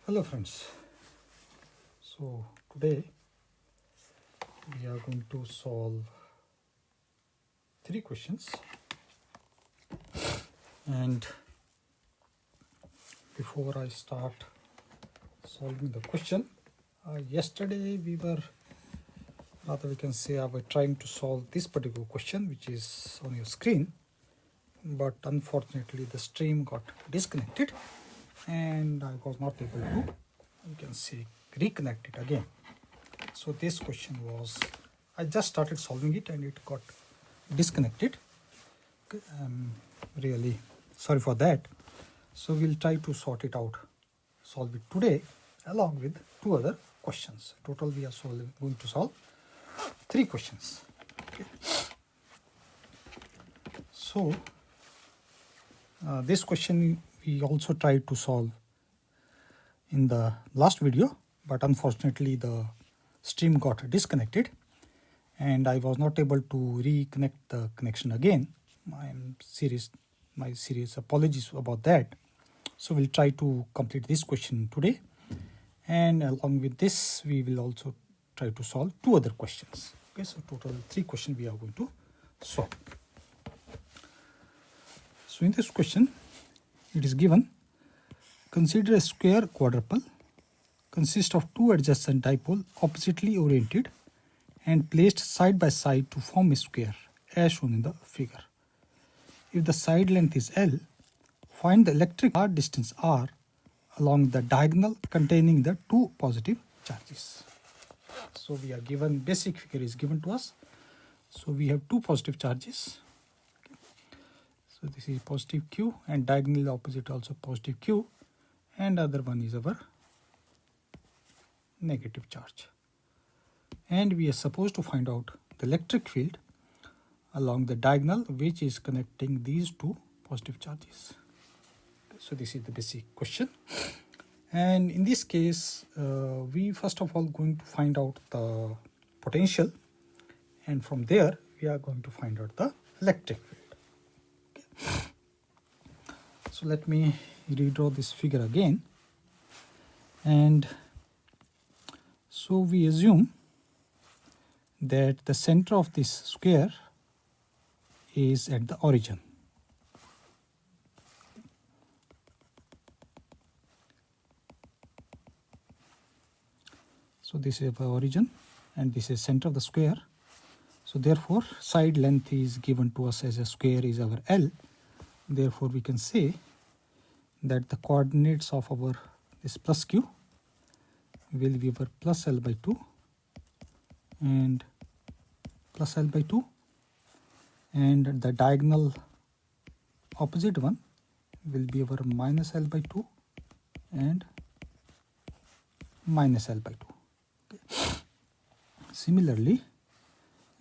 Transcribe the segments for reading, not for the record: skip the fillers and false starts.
Hello friends, so today we are going to solve 3 questions, and before I start solving the question, yesterday we were trying to solve this particular question which is on your screen, but unfortunately the stream got disconnected and I was not able to reconnect it again. So this question was, I just started solving it and it got disconnected. I'm really sorry for that. So we'll try to solve it today along with 2 other questions. Total we are going to solve 3 questions. Okay. So this question we also tried to solve in the last video, but unfortunately the stream got disconnected and I was not able to reconnect the connection again. My serious apologies about that. So we'll try to complete this question today, and along with this we will also try to solve 2 other questions. Okay, so total 3 questions we are going to solve. So in this question it is given, consider a square quadrupole consists of 2 adjacent dipoles oppositely oriented and placed side by side to form a square as shown in the figure. If the side length is L, find the electric distance R along the diagonal containing the 2 positive charges. So we are given, basic figure is given to us. So we have 2 positive charges. Okay. So this is positive Q and diagonally opposite also positive Q, and other one is our negative charge. And we are supposed to find out the electric field along the diagonal which is connecting these 2 positive charges. So this is the basic question, and in this case we first of all going to find out the potential, and from there we are going to find out the electric field. Okay. So let me redraw this figure again, and so we assume that the center of this square is at the origin. So this is our origin and this is center of the square. So therefore side length is given to us as a square is our L. Therefore we can say that the coordinates of our this plus Q will be our plus L by 2 and plus L by 2, and the diagonal opposite one will be our minus L by 2 and minus L by 2. Okay. Similarly,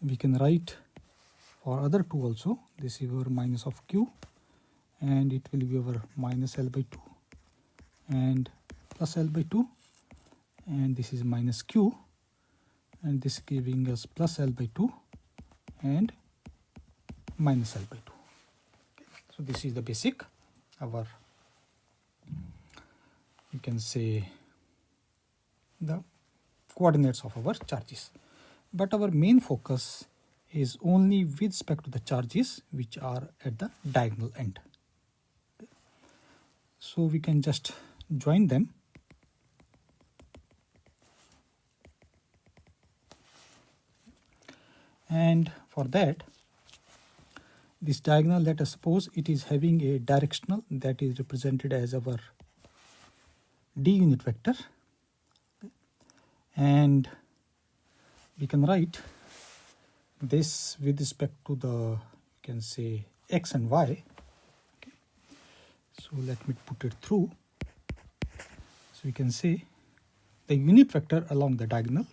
we can write for other 2 also. This is our minus of Q and it will be our minus L by 2 and plus L by 2, and this is minus Q and this giving us plus L by 2 and minus L by 2. Okay. So this is the basic our, you can say, the coordinates of our charges, but our main focus is only with respect to the charges which are at the diagonal end. Okay. So we can just join them. And for that, this diagonal, let us suppose it is having a directional that is represented as our D unit vector. Okay. And we can write this with respect to the, you can say, X and Y. Okay. So let me put it through. So we can say the unit vector along the diagonal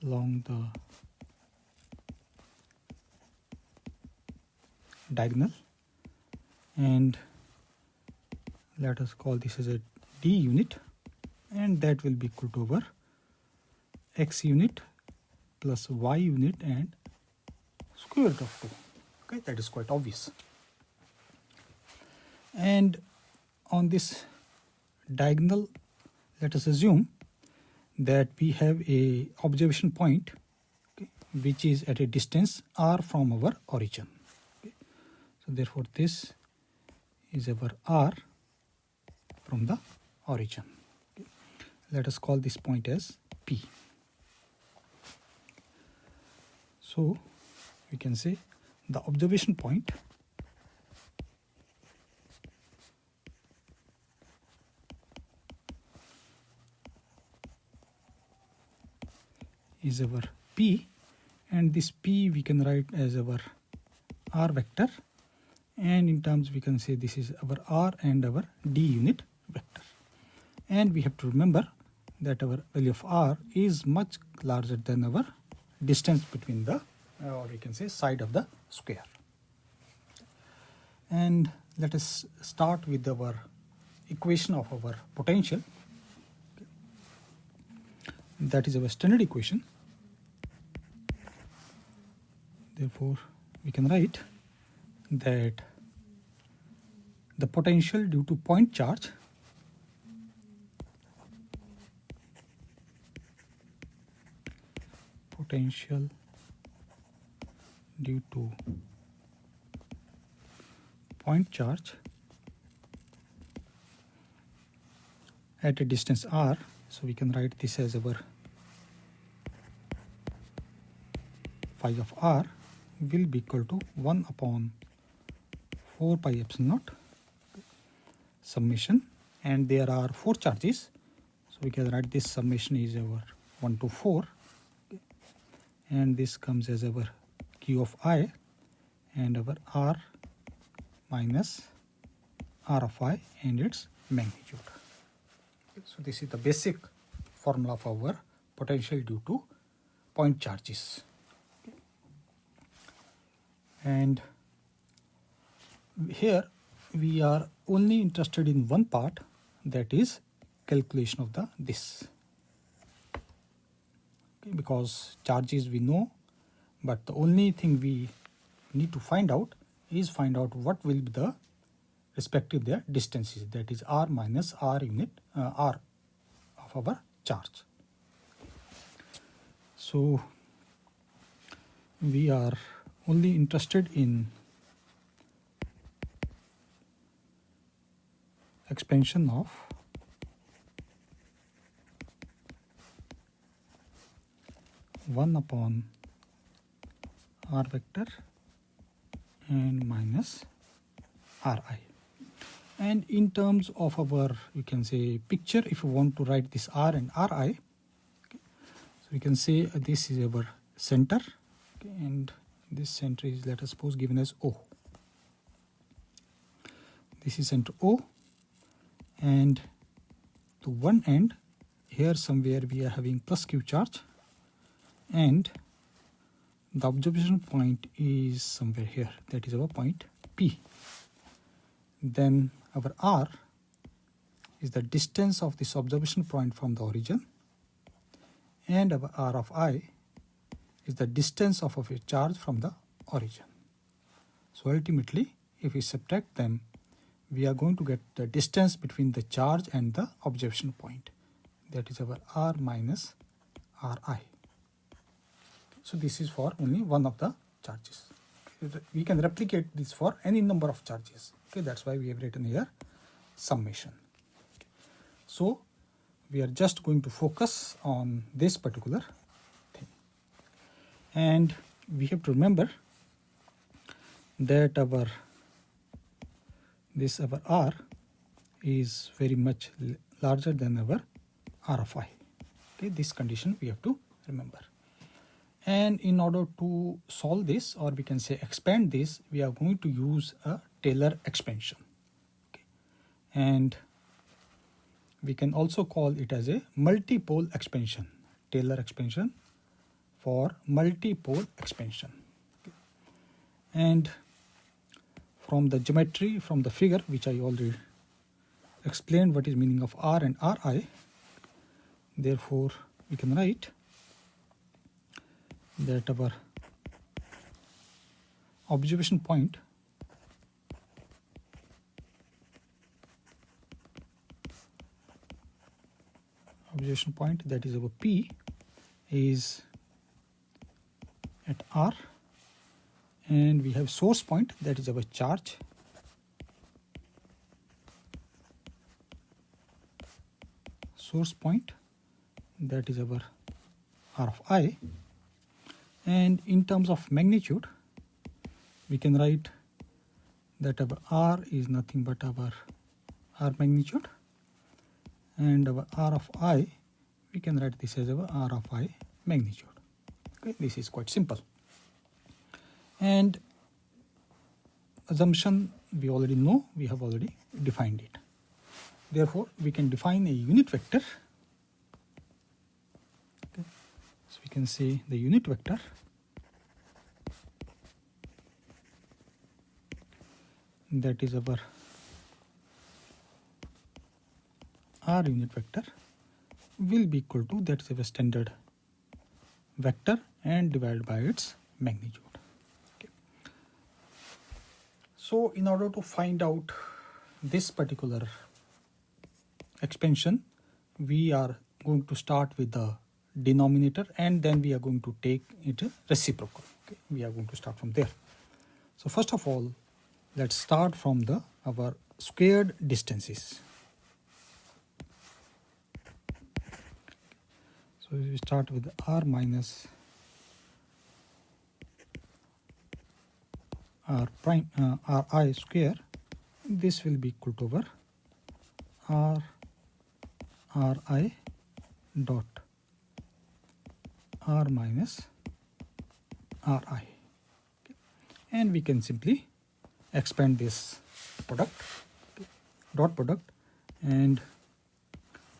along the diagonal, and let us call this as a D unit, and that will be equal to our X unit plus Y unit and square root of 2. Okay, that is quite obvious. And on this diagonal, let us assume that we have a observation point, okay, which is at a distance r from our origin. Okay. So therefore this is our r from the origin. Okay. Let us call this point as P. So we can say the observation point is our P, and this P we can write as our r vector, and in terms we can say this is our r and our d unit vector. And we have to remember that our value of r is much larger than our distance between the or we can say side of the square. And let us start with our equation of our potential. That is our standard equation. Therefore we can write that the potential due to point charge at a distance r, so we can write this as our phi of r will be equal to 1 upon 4 pi epsilon naught summation, and there are 4 charges, so we can write this summation is our 1 to 4, and this comes as our q of I and our r minus r of I and its magnitude. So this is the basic formula of our potential due to point charges. And here we are only interested in one part, that is calculation of this. Okay, because charges we know, but the only thing we need to find out is what will be the respective their distances, that is r minus r unit r of our charge. So we are only interested in expansion of one upon r vector and minus ri. And in terms of our, you can say, picture, if you want to write this r and ri, okay, so we can say this is our center, okay, and this center is, let us suppose, given as O. This is center O, and to one end here somewhere we are having plus q charge, and the observation point is somewhere here, that is our point P. Then our r is the distance of this observation point from the origin, and our r of I is the distance of a charge from the origin. So ultimately, if we subtract them, we are going to get the distance between the charge and the observation point, that is our r minus ri. So this is for only one of the charges. We can replicate this for any number of charges. Okay, that's why we have written here summation. Okay. So we are just going to focus on this particular thing, and we have to remember that our r is very much larger than our r of I. Okay, this condition we have to remember. And in order to solve this, or we can say expand this, we are going to use a Taylor expansion. Okay. And we can also call it as a multipole expansion, Taylor expansion for multipole expansion. Okay. And from the geometry, from the figure which I already explained what is meaning of r and ri, therefore we can write that our observation point that is our P is at R, and we have source point that is our charge, that is our R of I, and in terms of magnitude we can write that our R is nothing but our R magnitude, and our R of I, we can write this as our R of I magnitude. Okay, this is quite simple. And assumption we already know, we have already defined it. Therefore, we can define a unit vector. Okay. So we can say the unit vector that is our R unit vector will be equal to, that is our standard vector, and divided by its magnitude. Okay. So in order to find out this particular expansion, we are going to start with the denominator, and then we are going to take it reciprocal. Okay. We are going to start from there. So first of all, let's start from our squared distances. So we start with R minus R prime Ri square. This will be equal to our Ri dot R minus Ri. Okay. And we can simply expand this product, okay, dot product, and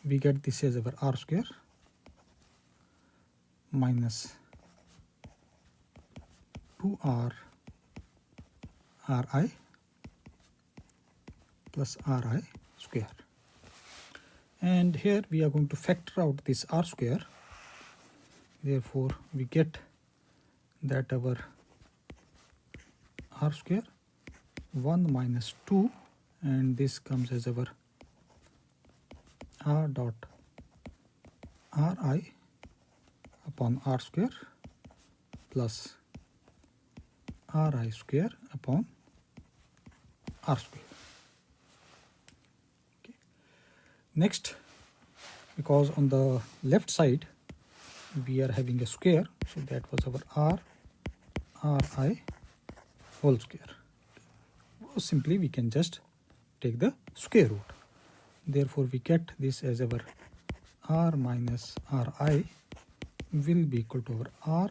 we get this as our R square minus 2R Ri plus Ri square. And here we are going to factor out this R square. Therefore, we get that our R square 1 minus 2, and this comes as our R dot Ri upon R square plus Ri square upon R square. Okay. Next, because on the left side we are having a square, so that was our Ri whole square. Or simply we can just take the square root. Therefore, we get this as our R minus Ri will be equal to our R,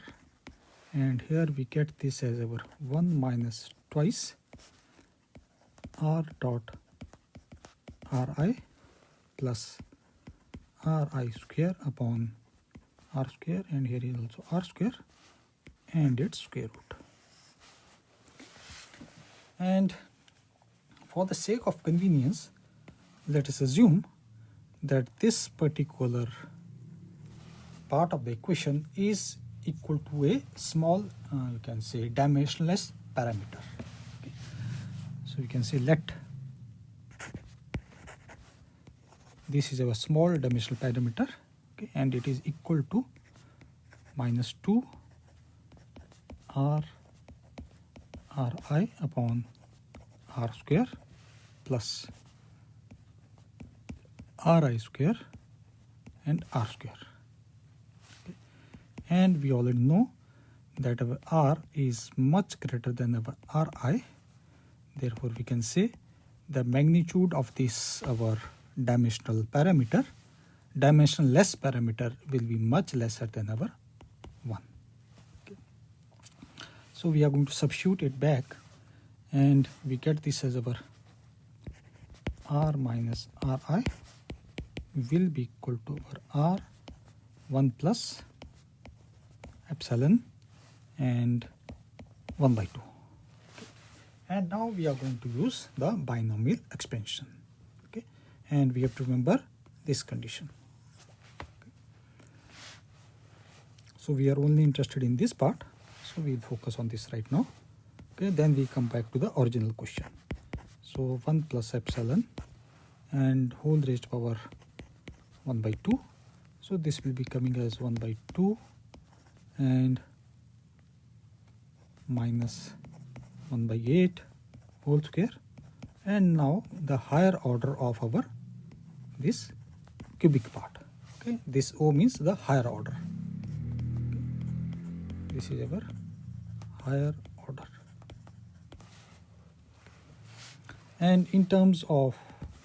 and here we get this as our 1 minus twice R dot Ri plus Ri square upon R square, and here is also R square and its square root. And for the sake of convenience, let us assume that this particular part of the equation is equal to a small, you can say, dimensionless parameter. Okay. So you can say let this is our small dimensional parameter, okay, and it is equal to minus 2 Ri upon R square plus Ri square and R square. Okay. And we already know that our R is much greater than our Ri. Therefore, we can say the magnitude of this our dimensional parameter, dimensionless parameter, will be much lesser than our 1. Okay. So we are going to substitute it back, and we get this as our R minus Ri will be equal to our R 1 plus epsilon and 1 by 2. Okay. And now we are going to use the binomial expansion. Okay. And we have to remember this condition. Okay. So we are only interested in this part, so we will focus on this right now. Okay, then we come back to the original question. So 1 plus epsilon and whole raised to power 1 by 2. So this will be coming as 1 by 2 and minus 1 by 8 whole square. And now the higher order of our this cubic part. Okay, this O means the higher order. Okay. This is our higher order. And in terms of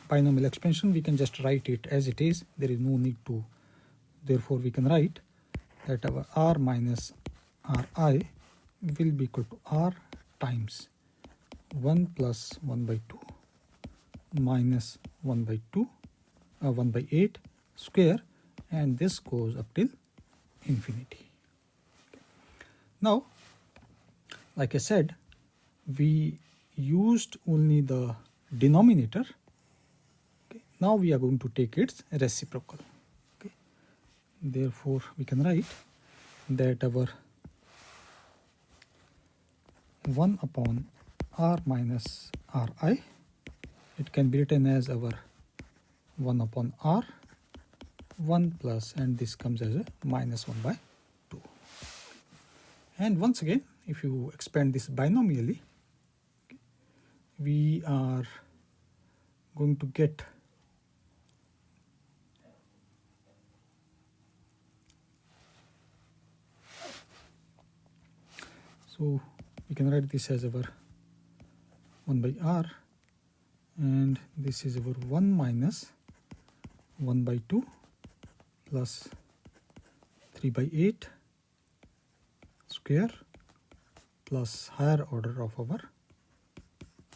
binomial expansion, we can just write it as it is. There is no need to, therefore we can write that our R minus Ri will be equal to R times 1 plus 1 by 2 minus 1 by 2, 1 by 8 square, and this goes up till infinity. Now, like I said, we used only the denominator. Okay. Now we are going to take its reciprocal. Okay. Therefore, we can write that our 1 upon R minus Ri, it can be written as our 1 upon R, 1 plus, and this comes as a minus 1 by 2. And once again, if you expand this binomially, we are going to get so we can write this as our 1 by R, and this is our 1 minus 1 by 2 plus 3 by 8 square plus higher order of our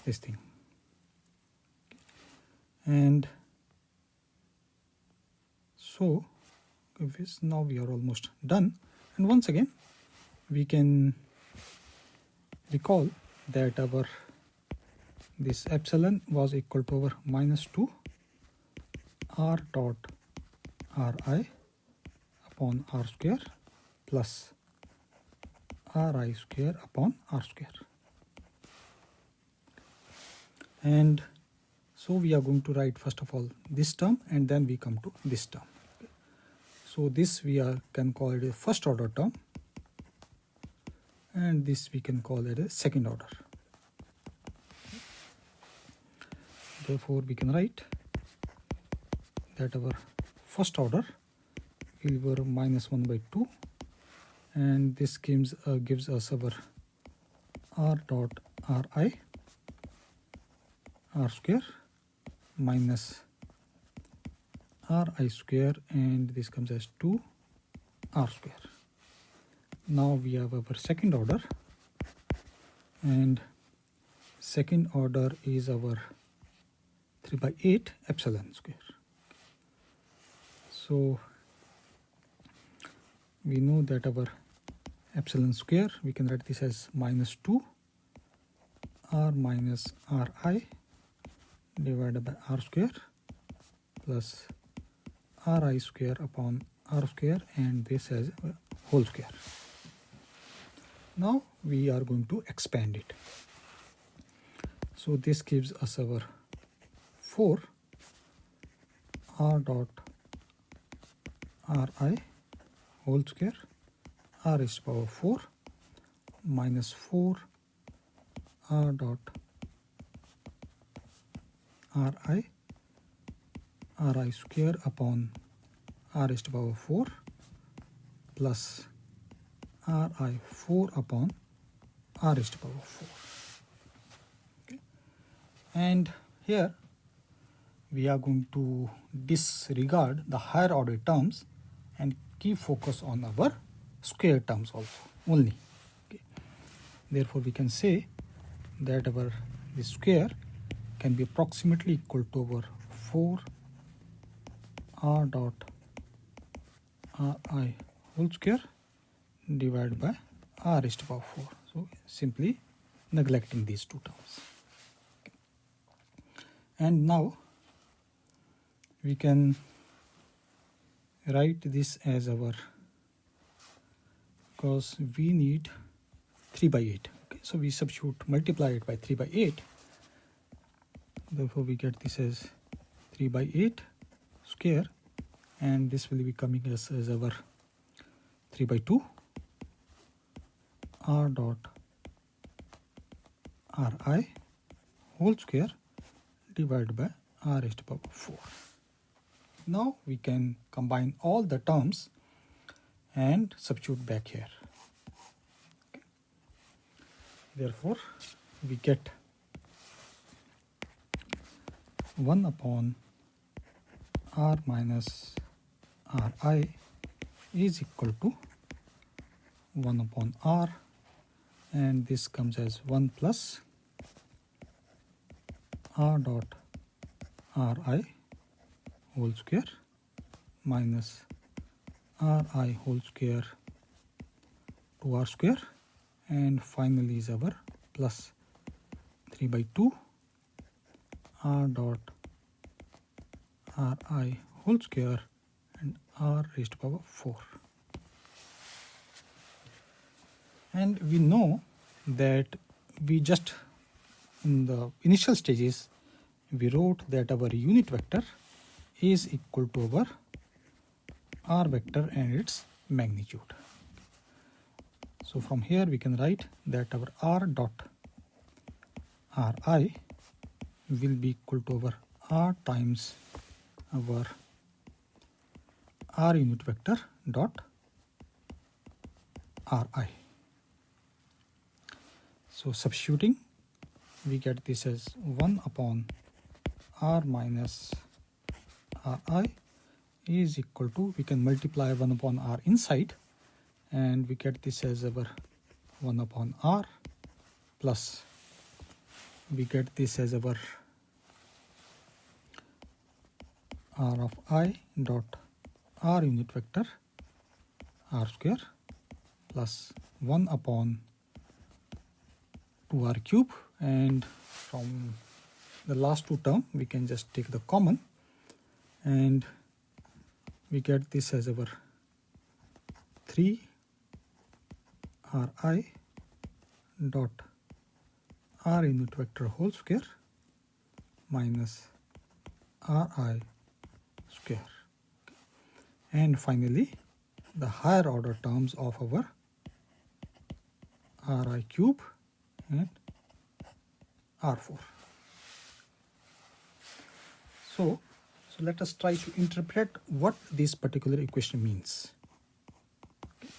this thing. And so now we are almost done. And once again, we can recall that our this epsilon was equal to our minus 2 R dot Ri upon R square plus Ri square upon R square. And so we are going to write first of all this term, and then we come to this term. So this we can call it a first order term, and this we can call it a second order. Therefore, we can write that our first order will be minus 1 by 2, and this gives us our R dot Ri R square minus Ri square, and this comes as 2 R square. Now we have our second order, and second order is our 3 by 8 epsilon square. So we know that our epsilon square, we can write this as minus 2 R minus Ri divided by R square plus Ri square upon R square, and this as a whole square. Now we are going to expand it. So this gives us our 4 R dot Ri whole square R is to the power 4 minus 4 R dot Ri square upon R is to the power 4 plus Ri 4 upon R is to the power 4. Okay. And here we are going to disregard the higher order terms and keep focus on our square terms also only. Okay. Therefore, we can say that our this square can be approximately equal to our 4 R dot Ri whole square divided by R is to the power 4. So simply neglecting these two terms. Okay. And now we can write this as our, because we need 3 by 8. Okay. So we substitute, multiply it by 3 by 8. Therefore we get this as 3 by 8 square, and this will be coming as our 3 by 2 r dot ri whole square divided by r raised to power 4. Now we can combine all the terms and substitute back here. Okay. Therefore we get 1 upon r minus ri is equal to 1 upon r, and this comes as 1 plus r dot ri whole square minus ri whole square to r square, and finally is our plus 3 by 2 r dot ri whole square and r raised to power 4. And we know that we just in the initial stages we wrote that our unit vector is equal to our r vector and its magnitude. So from here we can write that our r dot ri will be equal to our r times our r unit vector dot ri. So substituting, we get this as 1 upon r minus ri is equal to, we can multiply 1 upon r inside, and we get this as our 1 upon r plus, we get this as our r of I dot r unit vector r square plus 1 upon 2r cube, and from the last two term we can just take the common, and we get this as our 3 ri dot r unit vector whole square minus ri square. And finally the higher order terms of our ri cube and r4. So let us try to interpret what this particular equation means. Okay.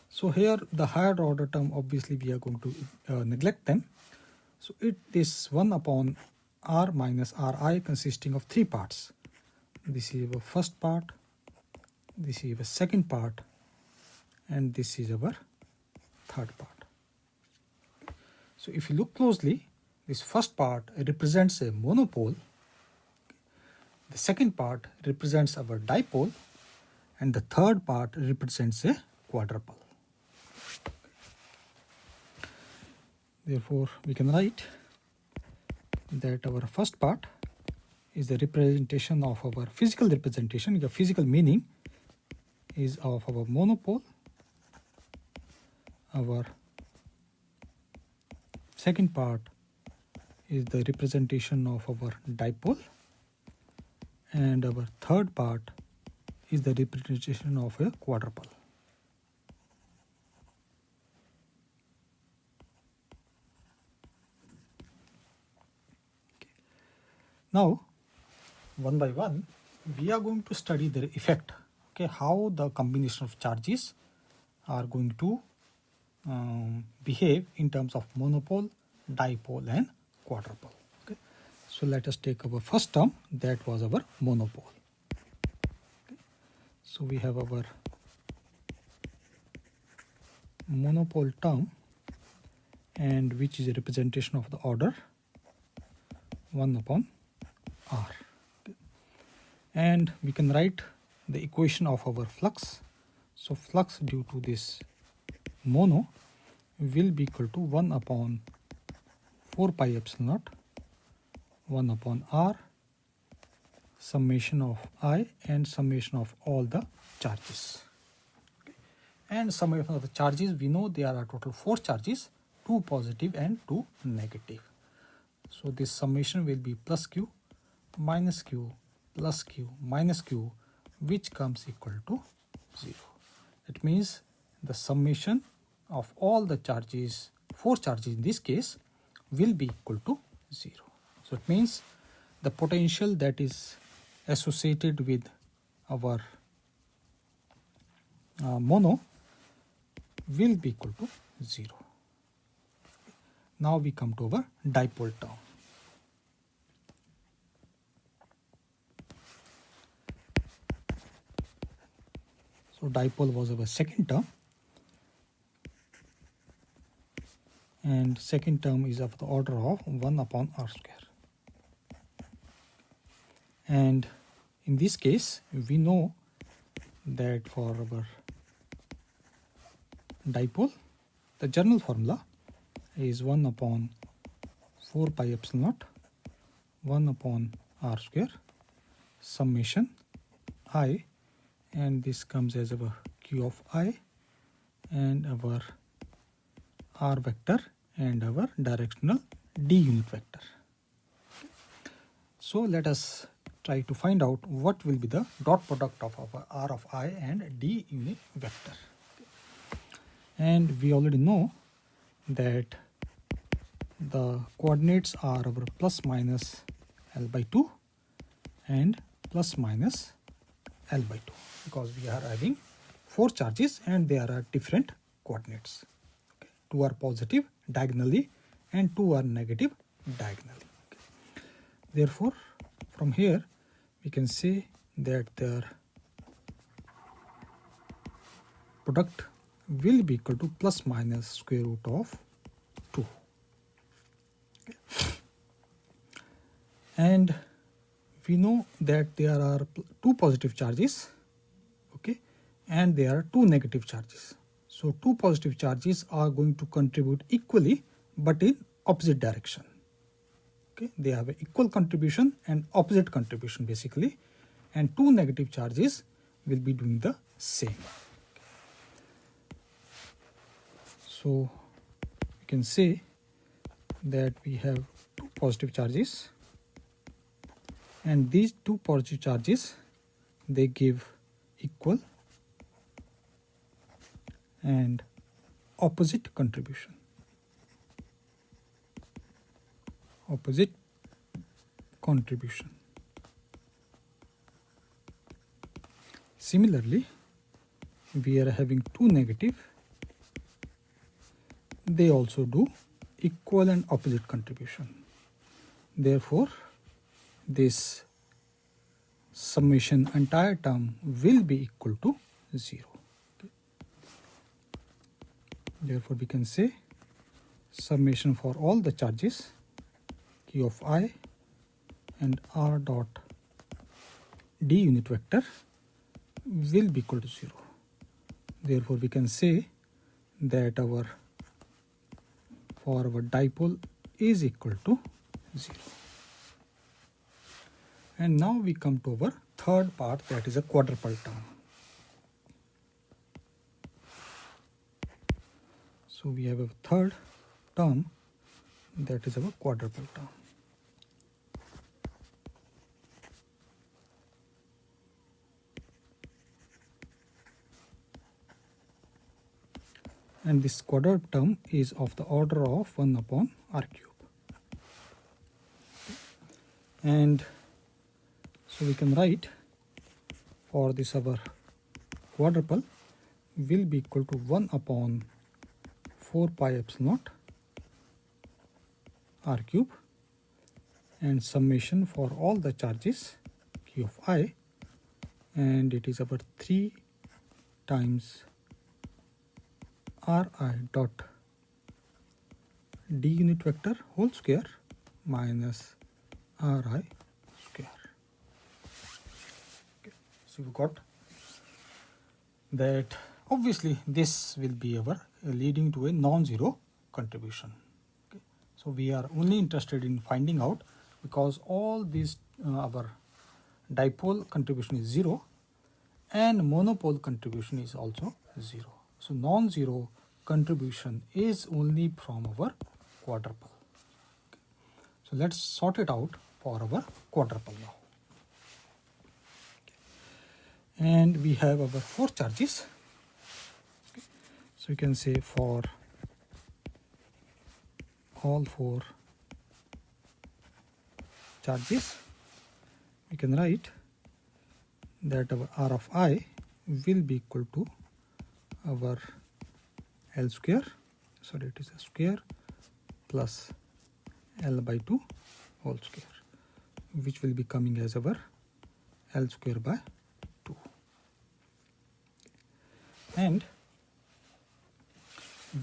So here the higher order term, obviously we are going to neglect them. So it is 1 upon r minus ri consisting of 3 parts. This is our first part, this is our second part, and this is our third part. So if you look closely, this first part represents a monopole, the second part represents our dipole, and the third part represents a quadrupole. Therefore we can write that our first part is the representation of our physical representation, the physical meaning is of our monopole. Our second part is the representation of our dipole, and our third part is the representation of a quadrupole. Okay. Now one by one we are going to study their effect, okay, how the combination of charges are going to behave in terms of monopole, dipole and quadrupole. Okay. So let us take our first term, that was our monopole. Okay. So we have our monopole term, and which is a representation of the order 1 upon r. Okay. And we can write the equation of our flux. So flux due to this mono will be equal to 1 upon 4 pi epsilon naught 1 upon r summation of I and summation of all the charges. Okay. And summation of the charges, we know there are total 4 charges. 2 positive and 2 negative. So this summation will be plus q minus q plus q minus q, which comes equal to 0. It means the summation of all the charges, 4 charges in this case, will be equal to 0. So it means the potential that is associated with our mono will be equal to 0. Now we come to our dipole term. So dipole was our second term, and second term is of the order of 1 upon r square. And in this case, we know that for our dipole, the general formula is 1 upon 4 pi epsilon naught 1 upon r square summation I, and this comes as our q of I and our r vector and our directional d unit vector. So let us try to find out what will be the dot product of our r of I and d unit vector. And we already know that the coordinates are our plus minus L by 2 and plus minus L by 2, because we are having 4 charges and they are at different coordinates. Okay. 2 are positive diagonally and 2 are negative diagonally. Okay. Therefore, from here we can say that their product will be equal to plus minus square root of 2. Okay. And we know that there are 2 positive charges, okay, and there are 2 negative charges. So 2 positive charges are going to contribute equally but in opposite direction. Okay, they have an equal contribution and opposite contribution basically, and 2 negative charges will be doing the same. So we can say that we have 2 positive charges, and these 2 positive charges, they give equal and opposite contribution. Opposite contribution. Similarly, we are having 2 negative. They also do equal and opposite contribution. Therefore, this summation entire term will be equal to 0. Okay. Therefore, we can say summation for all the charges q of I and r dot d unit vector will be equal to 0. Therefore, we can say that for our dipole is equal to 0. And now we come to our third part, that is a quadrupole term. So we have a third term, that is our quadrupole term. And this quadrupole term is of the order of 1 upon r cube. And so we can write for this our quadrupole will be equal to 1 upon 4 pi epsilon naught r cube, and summation for all the charges q of I, and it is our 3 times ri dot d unit vector whole square minus ri square. Okay. So we got that obviously this will be our leading to a non-zero contribution. Okay. So we are only interested in finding out, because all these our dipole contribution is 0 and monopole contribution is also 0. So non-zero contribution is only from our quadrupole. So let's sort it out for our quadrupole now. And we have our 4 charges. So you can say for all 4 charges, we can write that our R of I will be equal to our L square, sorry, it is a square plus L by 2 whole square, which will be coming as our L square by 2. And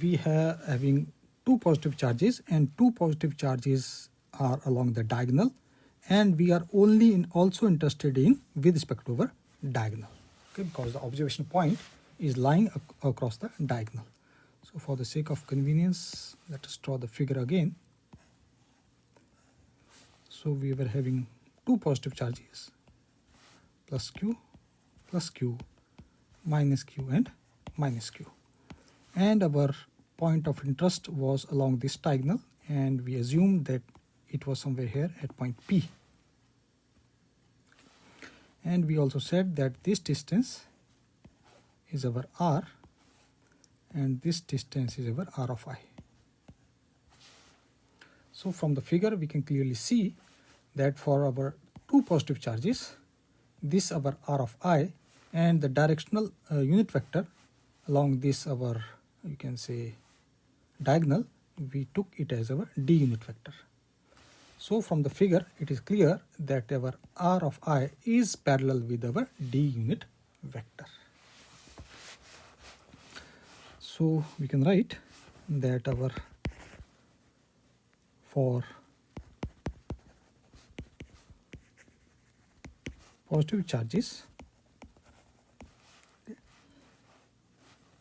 we are having 2 positive charges, and 2 positive charges are along the diagonal, and we are also interested in with respect to our diagonal, okay, because the observation point is lying across the diagonal. So for the sake of convenience, let us draw the figure again. So we were having 2 positive charges, plus Q, minus Q and minus Q. And our point of interest was along this diagonal, and we assumed that it was somewhere here at point P. And we also said that this distance is our R, and this distance is our R of I. So from the figure we can clearly see that for our 2 positive charges, this our R of I, and the directional unit vector along this our, you can say, diagonal, we took it as our D unit vector. So from the figure it is clear that our R of I is parallel with our D unit vector. So we can write that our for positive charges,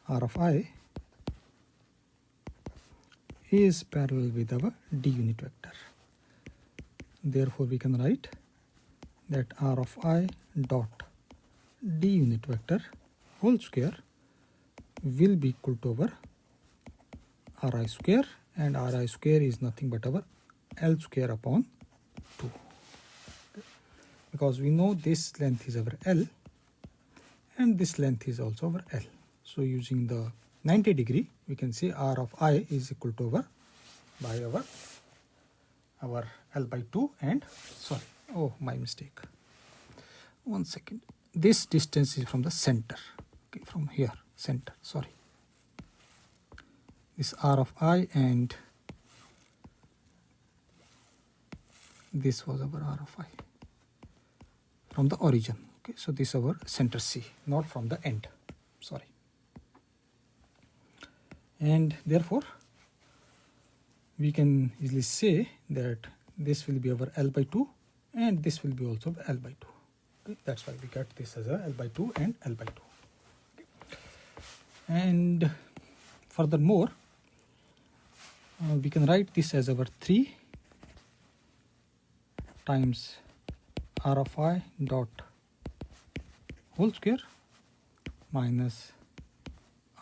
R of I is parallel with our D unit vector. Therefore we can write that R of I dot D unit vector whole square will be equal to our Ri square, and Ri square is nothing but our L square upon 2. Because we know this length is our L and this length is also our L. So using the 90 degree, we can say R of I is equal to our L by 2, and sorry, oh, my mistake. 1 second. This distance is from the center, okay, from here, center, sorry. This R of I, and this was our R of I from the origin. Okay, so this is our center C, not from the end, sorry. And therefore we can easily say that this will be our L by 2 and this will be also L by 2. Okay, that's why we get this as a L by 2 and L by 2. Okay. And furthermore, we can write this as our 3 times R of I dot whole square minus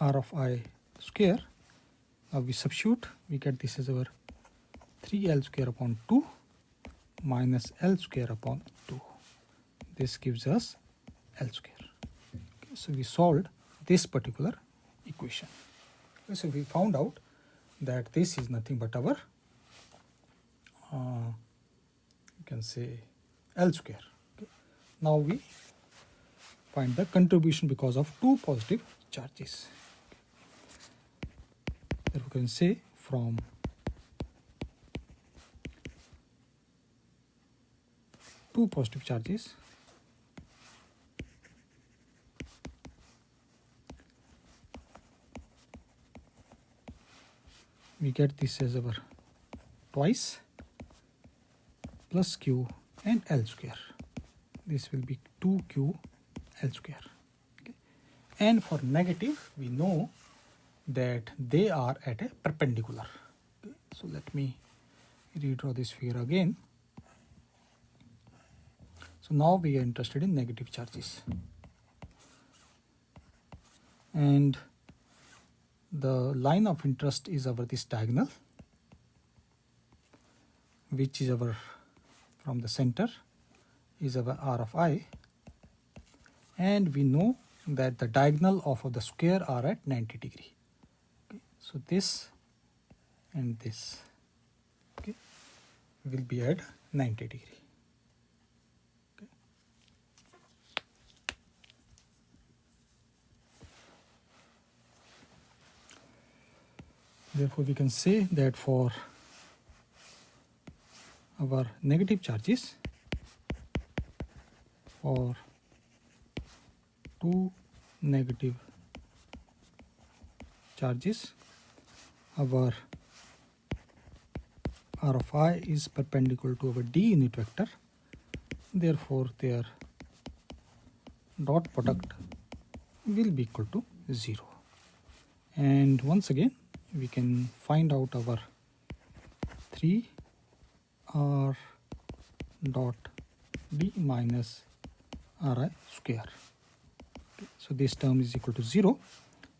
R of I square. Now we substitute, we get this as our 3L square upon 2 minus L square upon 2. This gives us L square. Okay, so we solved this particular equation. Okay, so we found out that this is nothing but our, you can say, L square. Okay. Now we find the contribution because of 2 positive charges. Therefore, we can say from two positive charges, we get this as our twice plus Q and L square. This will be 2Q L square. Okay. And for negative, we know that they are at a perpendicular. Okay. So let me redraw this figure again. So now we are interested in negative charges. And the line of interest is our this diagonal, which is our from the center is our r of I, and we know that the diagonal of the square are at 90 degree. Okay. So this and this, okay, will be at 90 degree. Okay. Therefore, we can say that for our negative charges, for two negative charges, our r of I is perpendicular to our d unit vector. Therefore, their dot product will be equal to 0. And once again, we can find out our 3r dot d minus ri square. Okay. So this term is equal to 0.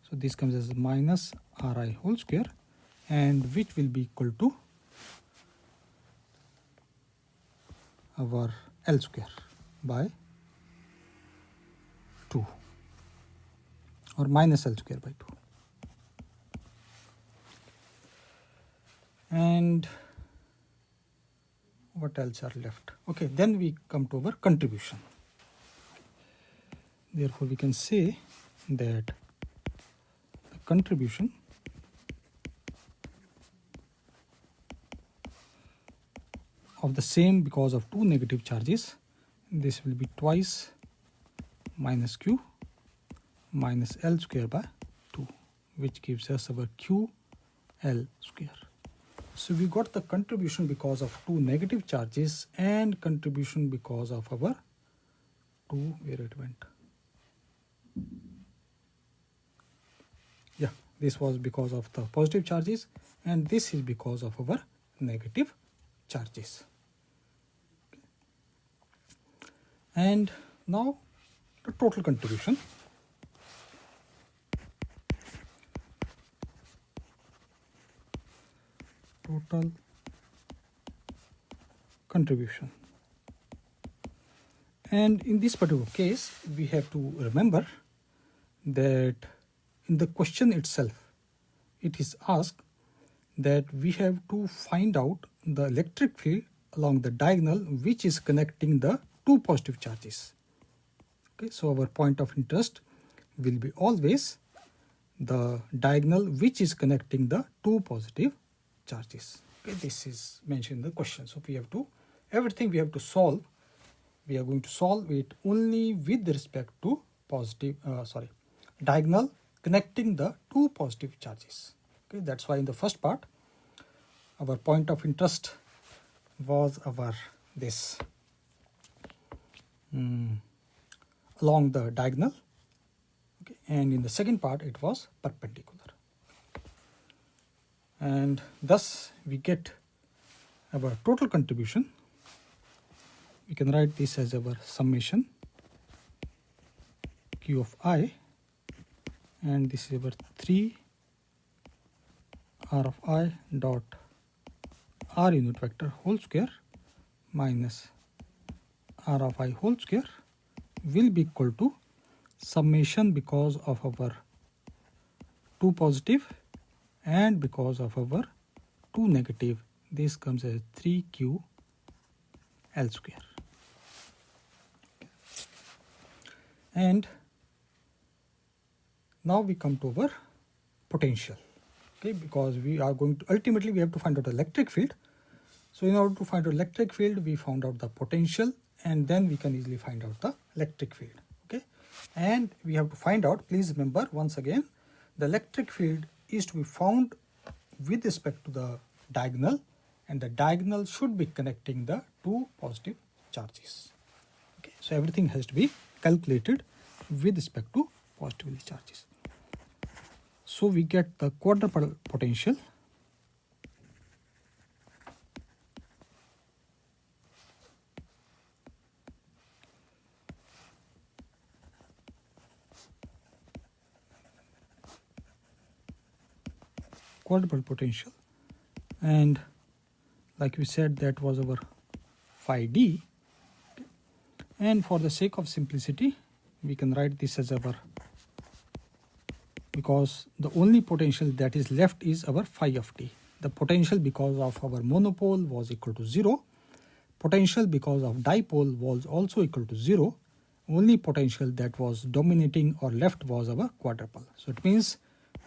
So this comes as minus ri whole square, and which will be equal to our L square by 2, or minus L square by 2. And what else are left? Okay, then we come to our contribution. Therefore, we can say that the contribution of the same because of two negative charges, this will be twice minus q minus L square by 2, which gives us our q L square. So we got the contribution because of two negative charges and contribution because of our two, where it went. Yeah, this was because of the positive charges, and this is because of our negative charges. And now the total contribution. Total contribution. And in this particular case, we have to remember that in the question itself, it is asked that we have to find out the electric field along the diagonal which is connecting the two positive charges. Okay, so our point of interest will be always the diagonal which is connecting the two positive charges. Okay, this is mentioned in the question. So we have to, everything we have to solve, we are going to solve it only with respect to positive, diagonal connecting the two positive charges. Okay, that's why in the first part, our point of interest was our this along the diagonal. Okay, and in the second part, it was perpendicular. And thus we get our total contribution. We can write this as our summation q of I, and this is our 3 r of I dot r unit vector whole square minus r of I whole square will be equal to summation because of our two positive and because of our two negative. This comes as 3q L square. And now we come to our potential. Okay, because we are going to ultimately we have to find out the electric field. So in order to find out electric field, we found out the potential, and then we can easily find out the electric field. Okay, and we have to find out, please remember once again, the electric field is to be found with respect to the diagonal, and the diagonal should be connecting the two positive charges. Okay, so everything has to be calculated with respect to positively charges. So we get the quadrupole potential quadrupole potential, and like we said, that was our phi d. And for the sake of simplicity, we can write this as our, because the only potential that is left is our phi of t. The potential because of our monopole was equal to 0. Potential because of dipole was also equal to 0. Only potential that was dominating or left was our quadrupole. So it means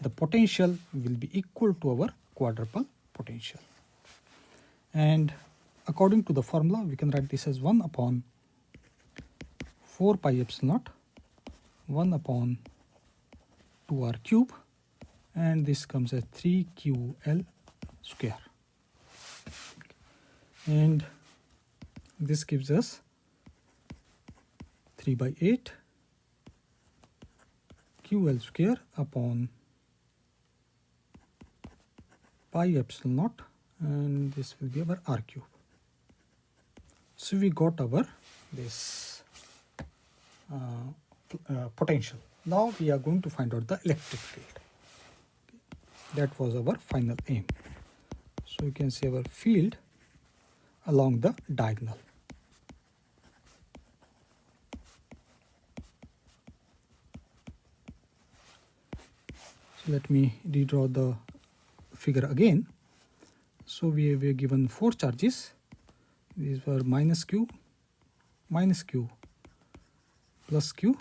the potential will be equal to our quadrupole potential. And according to the formula, we can write this as 1 upon 4 pi epsilon naught, 1 upon 2r cube, and this comes as 3ql square. And this gives us 3 by 8 ql square upon pi epsilon naught, and this will be our r cube. So we got our this potential. Now we are going to find out the electric field. That was our final aim. So you can see our field along the diagonal. So let me redraw the figure again. So we were given 4 charges. These were minus q, plus q,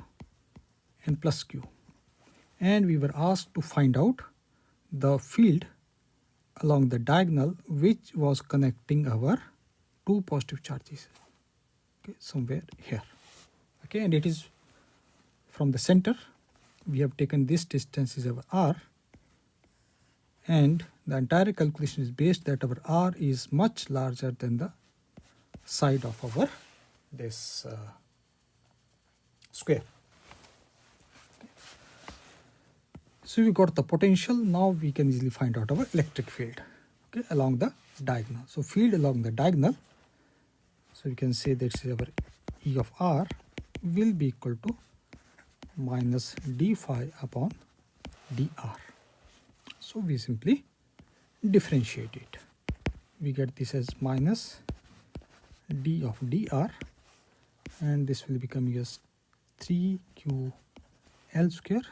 and plus q. And we were asked to find out the field along the diagonal which was connecting our 2 positive charges, okay, somewhere here. Okay, and it is from the center. We have taken this distance is our r, and the entire calculation is based that our r is much larger than the side of our this square. Okay. So we got the potential. Now we can easily find out our electric field, okay, along the diagonal. So field along the diagonal, so we can say that our E of r will be equal to minus d phi upon dr. So we simply differentiate it. We get this as minus d of dr, and this will become as 3ql square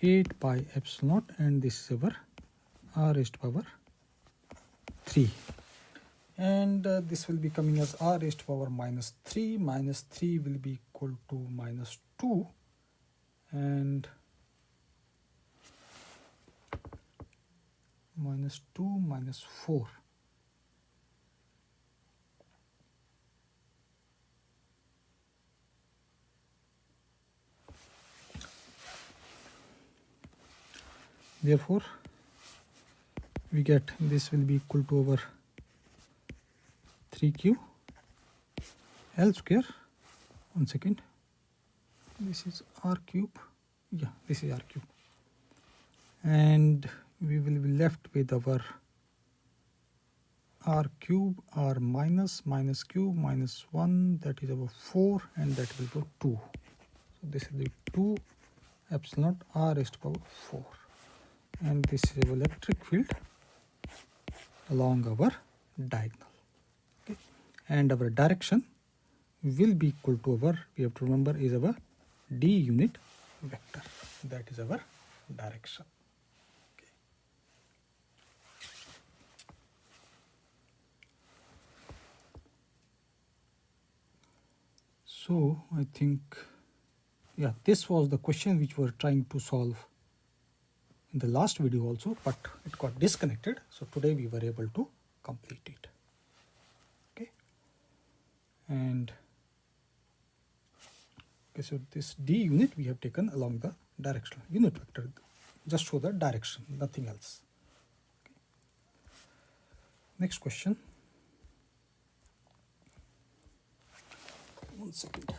8 pi epsilon naught, and this is our r raised to power 3, and this will be coming as r raised to power minus 3. Minus 3 will be equal to minus 2, and minus 2 minus 4. Therefore, we get this will be equal to our 3q L square. 1 second. This is r cube. Yeah, this is r cube. And we will be left with our r cube, r minus cube minus 1, that is about 4, and that will be 2. So this is the 2 epsilon r raised to power 4. And this is our electric field along our diagonal. Okay. And our direction will be equal to our, we have to remember, is our d unit vector. That is our direction. Okay. So I think, yeah, this was the question which we were trying to solve in the last video also, but it got disconnected. So today we were able to complete it. Okay. And okay, so this d unit we have taken along the directional unit vector, just show the direction, nothing else. Okay. Next question. 1 second.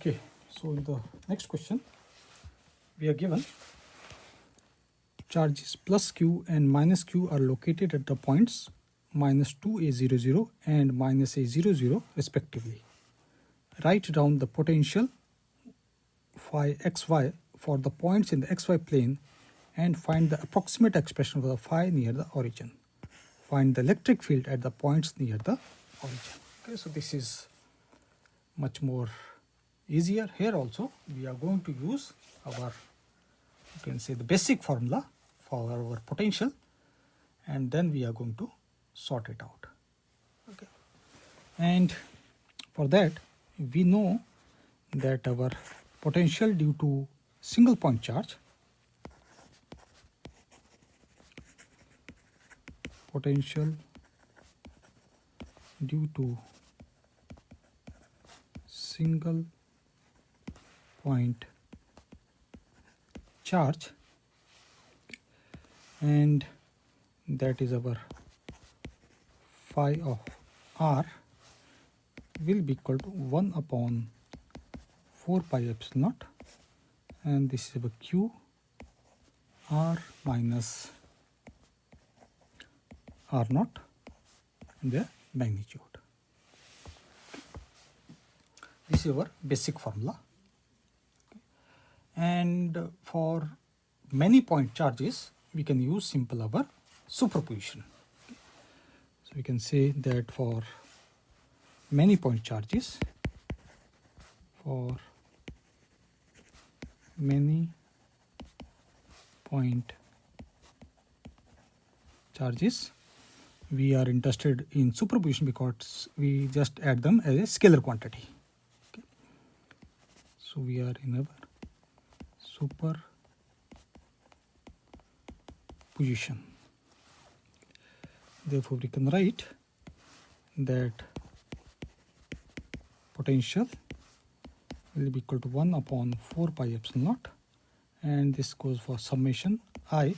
Okay, so in the next question, we are given charges plus q and minus q are located at the points minus 2a00 and minus a00 respectively. Write down the potential phi xy for the points in the xy plane and find the approximate expression for the phi near the origin. Find the electric field at the points near the origin. Okay, so this is much more easier. Here also we are going to use our, you can say, the basic formula for our potential, and then we are going to sort it out. Okay, and for that we know that our potential due to single point charge, potential due to single point charge, and that is our phi of r, will be equal to 1 upon 4 pi epsilon naught, and this is our q r minus r naught and the magnitude. This is our basic formula. And for many point charges we can use simple our superposition. So we can say that for many point charges, for many point charges we are interested in superposition because we just add them as a scalar quantity. Okay. So we are in our superposition. Therefore we can write that potential will be equal to 1 upon 4 pi epsilon naught, and this goes for summation I,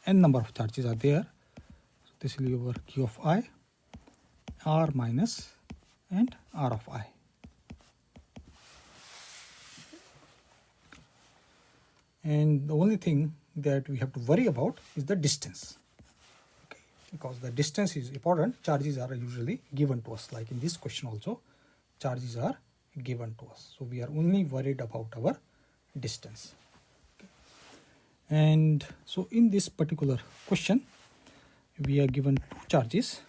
n number of charges are there. So this will be over q of I, r minus and r of I. And the only thing that we have to worry about is the distance. Okay. Because the distance is important. Charges are usually given to us, like in this question also charges are given to us, so we are only worried about our distance. Okay. And so in this particular question we are given two charges.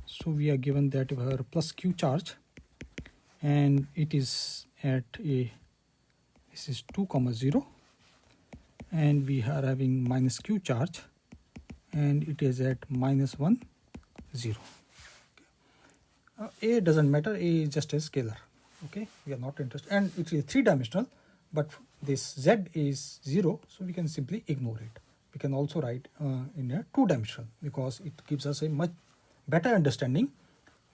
So we are given that we have a plus q charge, and it is at a, this is 2, 0, and we are having minus q charge, and it is at minus 1, 0. A doesn't matter, A is just a scalar. Okay, we are not interested, and it is 3-dimensional, but this z is 0, so we can simply ignore it. We can also write in a 2-dimensional because it gives us a much better understanding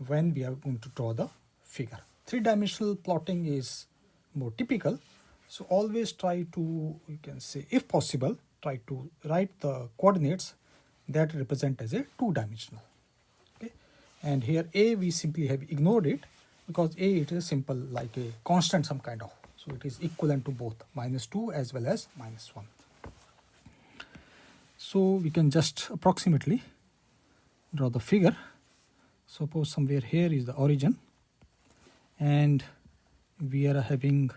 when we are going to draw the figure. 3-dimensional plotting is more typical, so always try to, you can say, if possible, try to write the coordinates that represent as a 2-dimensional. Okay, and here A we simply have ignored it because A it is simple like a constant some kind of, so it is equivalent to both -2 as well as -1. So we can just approximately draw the figure. Suppose somewhere here is the origin, and we are having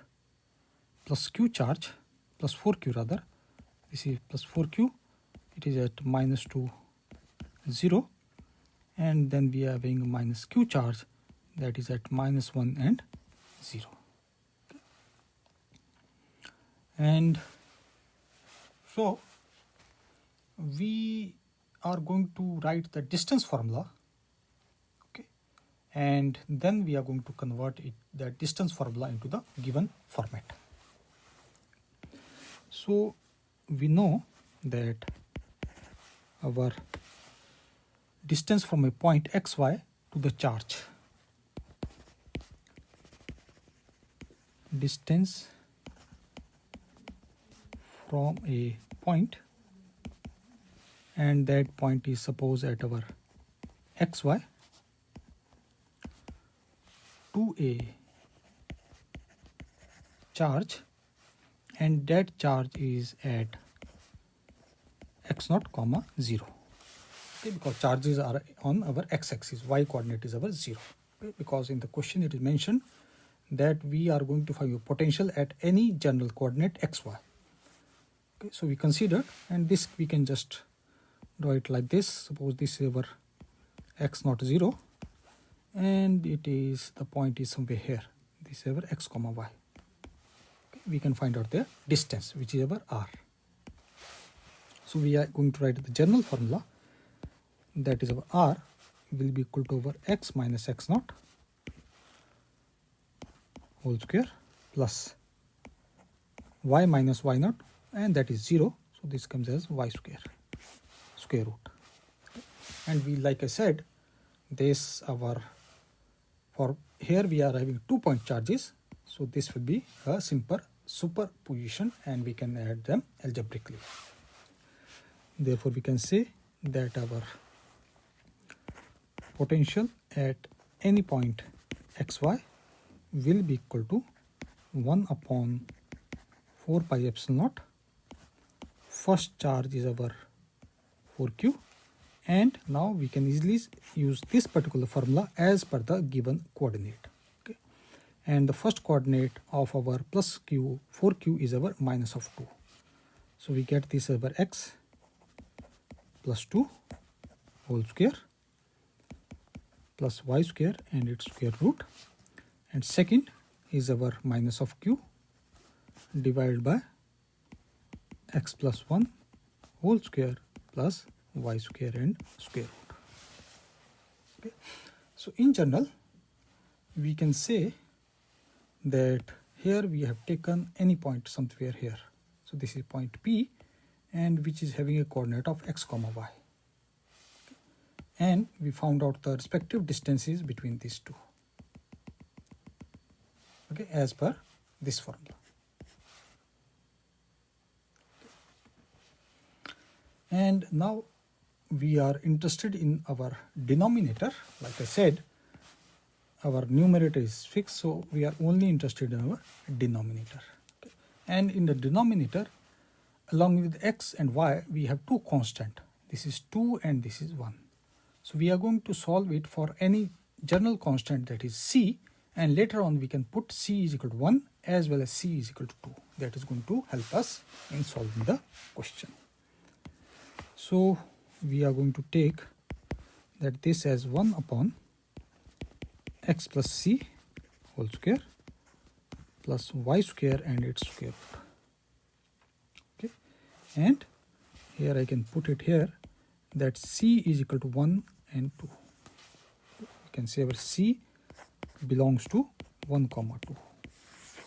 plus q charge, plus 4q rather, this is plus 4q, it is at -2, 0, and then we are having minus q charge, that is at -1 and 0. Okay. And so we are going to write the distance formula, okay, and then we are going to convert it, the distance formula, into the given format. So we know that our distance from a point xy to the charge, distance from a point, and that point is suppose at our xy, to a charge, and that charge is at x naught comma 0. Okay, because charges are on our x-axis, y coordinate is our 0. Okay, because in the question it is mentioned that we are going to find a potential at any general coordinate xy. Okay, so we considered, and this we can just draw it like this. Suppose this is our x naught 0, and it is the point is somewhere here. This is our x comma y. Okay, we can find out the distance, which is our r. So we are going to write the general formula, that is our r will be equal to over x minus x naught whole square plus y minus y naught, and that is 0. So this comes as y square root. Okay. And we, like I said, this our, for here we are having 2 point charges, so this will be a simple superposition and we can add them algebraically. Therefore we can say that our potential at any point xy will be equal to 1 upon 4 pi epsilon naught. First charge is our 4q, and now we can easily use this particular formula as per the given coordinate. Okay, and the first coordinate of our plus q 4q is our minus of 2. So we get this over x plus 2 whole square plus y square and its square root, and second is our minus of q divided by x plus 1 whole square plus y square and square root. Okay. So in general we can say that here we have taken any point somewhere here. So this is point P, and which is having a coordinate of x comma y, and we found out the respective distances between these two, okay, as per this formula. And now we are interested in our denominator. Like I said, our numerator is fixed, so we are only interested in our denominator. Okay. And in the denominator, along with x and y, we have two constants. This is 2 and this is 1. So we are going to solve it for any general constant, that is c, and later on we can put c is equal to 1 as well as c is equal to 2. That is going to help us in solving the question. So we are going to take that this as 1 upon x plus c whole square plus y square and its square root. Okay, and here I can put it here that c is equal to 1 and 2. You can say our c belongs to 1 comma 2.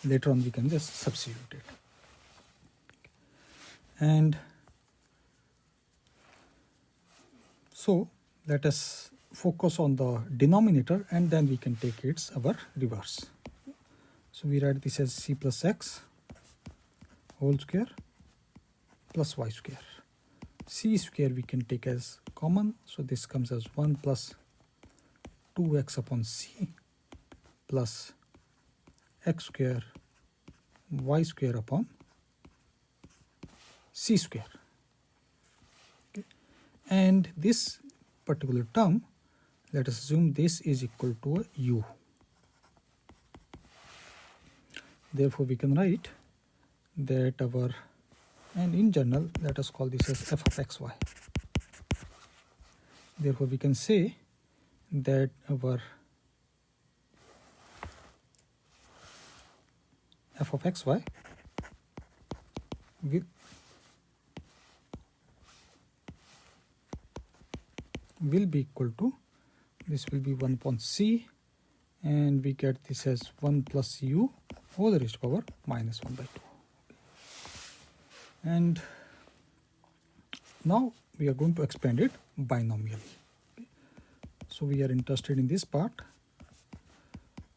Later on we can just substitute it. And so let us focus on the denominator, and then we can take its our reverse. So we write this as c plus x whole square plus y square. C square we can take as common, so this comes as 1 plus 2x upon c plus x square y square upon c square. Okay. And this particular term, let us assume this is equal to a u. Therefore we can write that our, and in general let us call this as f of xy. Therefore we can say that our f of xy will be equal to, this will be 1 upon c, and we get this as 1 plus u whole raised to power minus 1 by 2. And now we are going to expand it binomially. Okay. So we are interested in this part,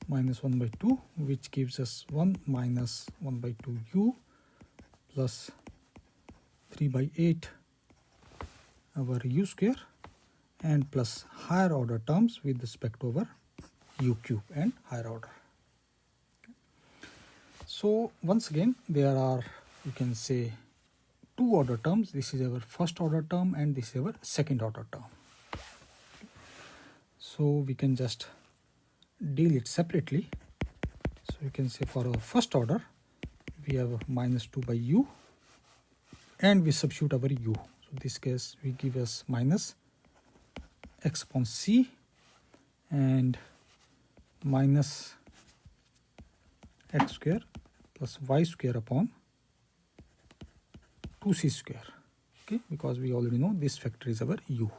minus 1 by 2, which gives us 1 minus 1 by 2 u plus 3 by 8 our u square, and plus higher order terms with respect to our u cube and higher order. Okay. So once again there are, you can say, two order terms. This is our first order term and this is our second order term. So we can just deal it separately. So you can say for our first order we have minus 2 by u and we substitute our u. So in this case we give us minus x upon c and minus x square plus y square upon 2c square. Okay, because we already know this factor is our u.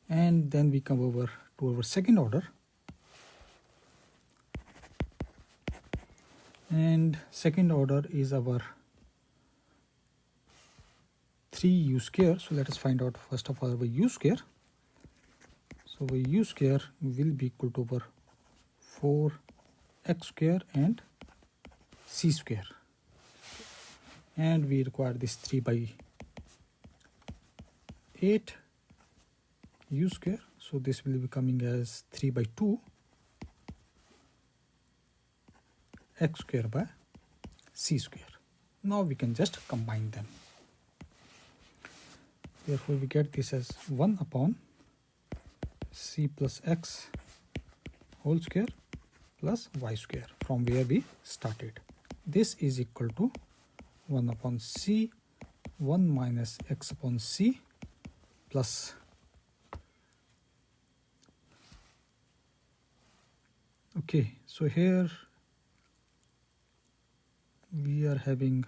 And then we come over to our second order. And second order is our 3u square. So let us find out first of all our u square. So our u square will be equal to over 4x square and c square. And we require this 3 by 8 u square. So this will be coming as 3 by 2 x square by c square. Now we can just combine them. Therefore we get this as 1 upon c plus x whole square plus y square from where we started. This is equal to 1 upon c 1 minus x upon c plus okay, so here we are having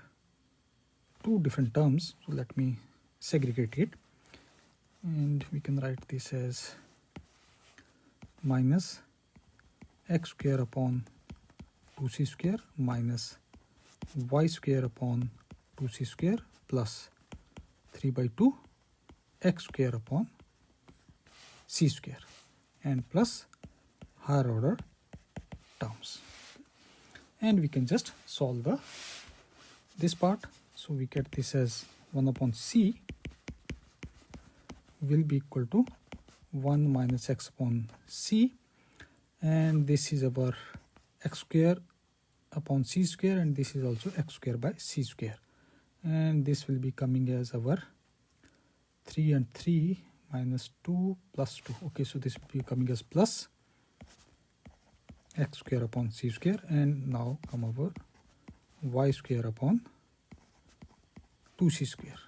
two different terms. So let me segregate it and we can write this as minus x square upon 2c square minus y square upon 2c square plus 3 by 2 x square upon c square and plus higher order terms. And we can just solve this part. So we get this as 1 upon c will be equal to 1 minus x upon c, and this is our x square upon c square and this is also x square by c square, and this will be coming as our 3 and 3 minus 2 plus 2. Okay, so this will be coming as plus x square upon c square, and now come over y square upon 2c square.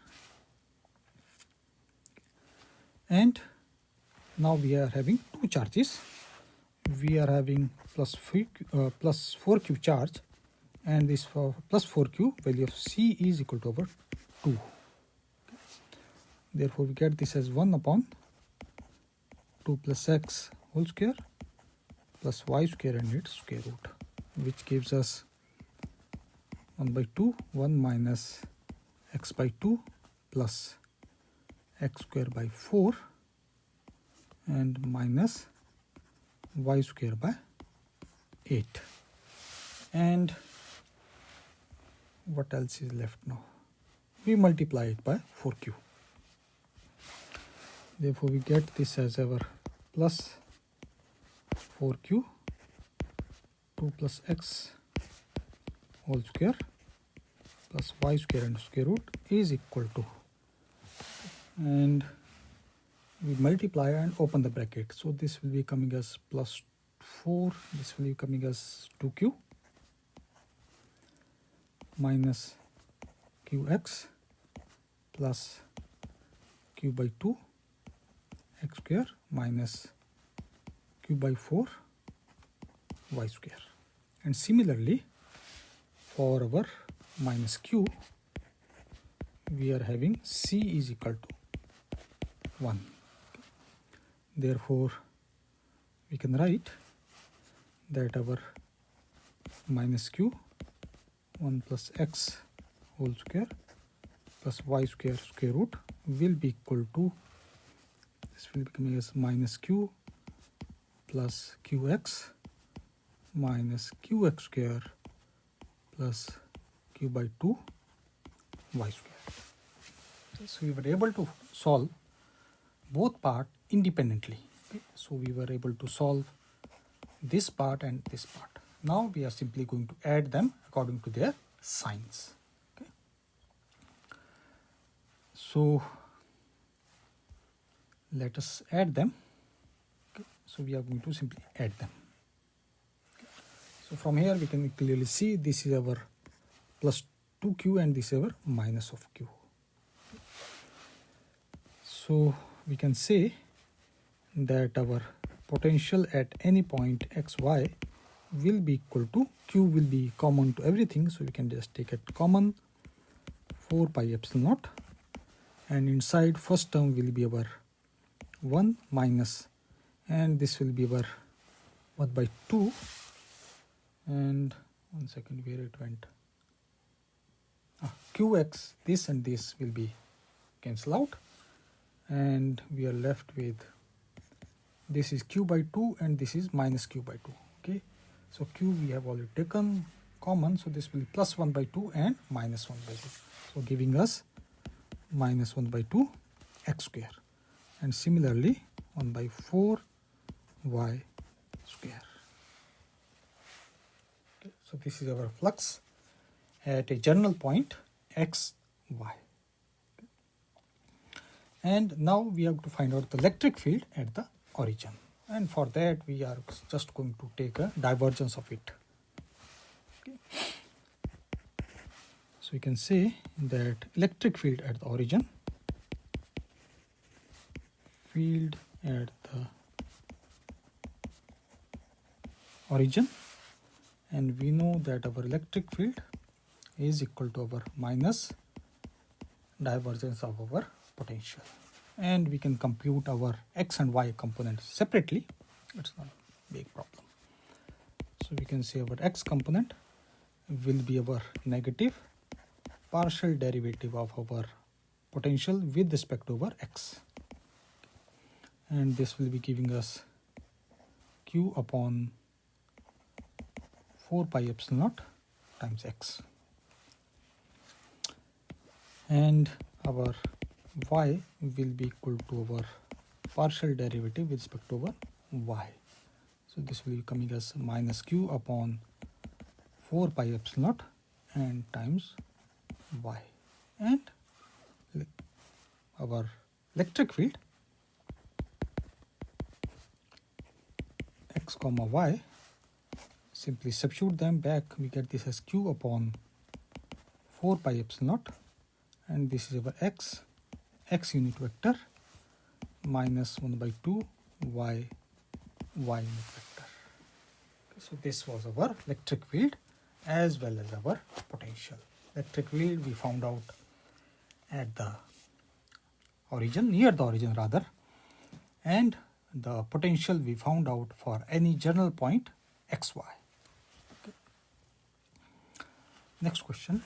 And now we are having two charges. We are having plus 4q charge, and this for plus 4q value of c is equal to over 2. Therefore we get this as 1 upon 2 plus x whole square plus y square and its square root, which gives us 1 by 2 1 minus x by 2 plus x square by 4 and minus y square by 8. And what else is left now? We multiply it by 4q. Therefore we get this as our plus 4q 2 plus x whole square plus y square and square root is equal to, and we multiply and open the bracket. So this will be coming as plus 4, this will be coming as 2q minus qx plus q by 2 x square minus q by 4 y square. And similarly for our minus q we are having c is equal to 1. Therefore we can write that our minus q 1 plus x whole square plus y square square root will be equal to, this will be coming as minus q plus qx minus qx square plus q by 2 y square. So we were able to solve both part independently. Okay? So we were able to solve this part and this part. Now we are simply going to add them according to their signs. Okay? So let us add them. Okay. So we are going to simply add them. Okay. So from here we can clearly see this is our plus 2q and this is our minus of q. So we can say that our potential at any point xy will be equal to, q will be common to everything, so we can just take it common, 4 pi epsilon naught, and inside first term will be our 1 minus, and this will be our 1 by 2, and 1 second, where it went, qx, this and this will be cancel out, and we are left with, this is q by 2 and this is minus q by 2. Okay, so q we have already taken common, so this will be plus 1 by 2 and minus 1 by 2, so giving us minus 1 by 2 x square, and similarly 1 by 4 y square. Okay, so this is our flux at a general point x, y. And now we have to find out the electric field at the origin, and for that we are just going to take a divergence of it. Okay. So we can say that electric field at the origin, field at the origin, and we know that our electric field is equal to our minus divergence of our potential, and we can compute our x and y components separately. It's not a big problem. So we can say our x component will be our negative partial derivative of our potential with respect to our x, and this will be giving us q upon 4 pi epsilon naught times x, and our y will be equal to our partial derivative with respect to our y. So this will be coming as minus q upon 4 pi epsilon naught and times y, and our electric field x comma y, simply substitute them back, we get this as q upon 4 pi epsilon naught, and this is our x unit vector minus 1 by 2 y unit vector. Okay, so this was our electric field as well as our potential. Electric field we found out at the origin, near the origin rather, and the potential we found out for any general point xy. Okay. Next question.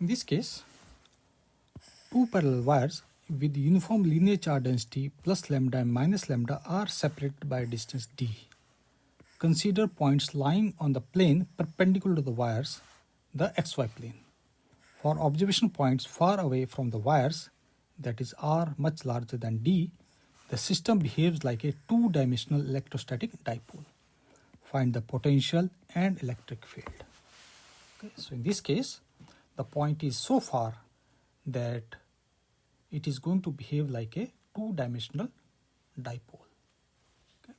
In this case, two parallel wires with uniform linear charge density plus lambda and minus lambda are separated by a distance d. Consider points lying on the plane perpendicular to the wires, the xy plane. For observation points far away from the wires, that is r much larger than d, the system behaves like a two-dimensional electrostatic dipole. Find the potential and electric field. Okay, so in this case, the point is so far that it is going to behave like a two-dimensional dipole. Okay.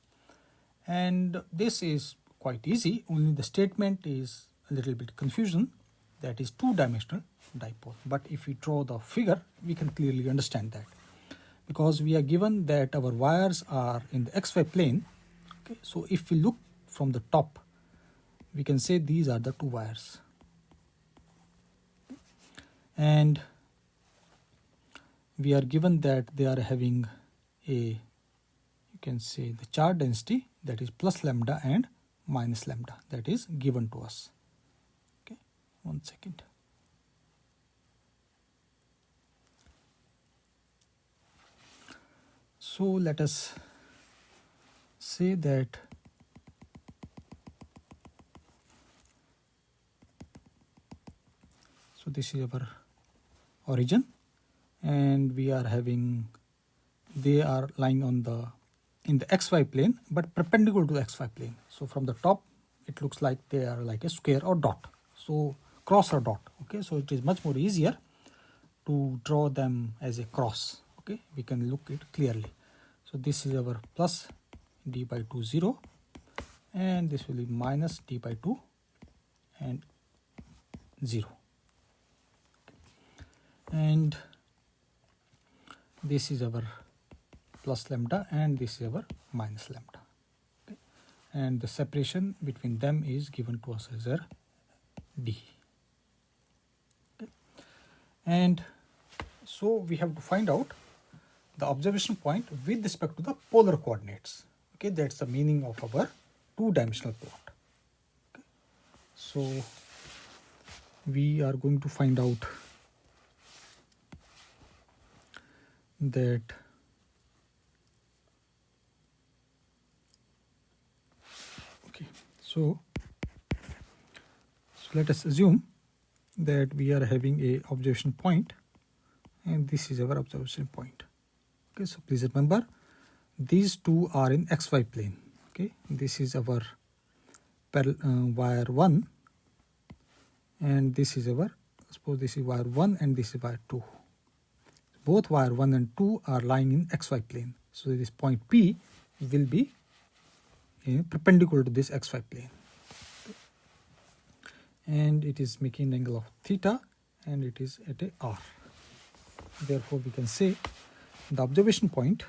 And this is quite easy, only the statement is a little bit confusion, that is two-dimensional dipole. But if we draw the figure, we can clearly understand that, because we are given that our wires are in the xy plane. Okay. So if we look from the top, we can say these are the two wires. And we are given that they are having a, you can say the charge density, that is plus lambda and minus lambda, that is given to us. Okay, 1 second. So let us say that this is our origin, and we are having, they are lying on the in the xy plane but perpendicular to the xy plane. So from the top it looks like they are like a square or dot, so cross or dot. Okay, so it is much more easier to draw them as a cross. Okay, we can look it clearly. So this is our plus d by 2 0, and this will be minus d by 2 and 0, and this is our plus lambda and this is our minus lambda. Okay, and the separation between them is given to us as our d. Okay, and so we have to find out the observation point with respect to the polar coordinates. Okay, that's the meaning of our two-dimensional plot. Okay, so we are going to find out that so let us assume that we are having a observation point and this is our observation point. Okay, so please remember these two are in xy plane. Okay, this is our wire 1 and this is our, suppose this is wire 1 and this is wire 2. Both wire 1 and 2 are lying in xy plane, so this point P will be perpendicular to this xy plane. Okay, and it is making an angle of theta and it is at a r. Therefore we can say the observation point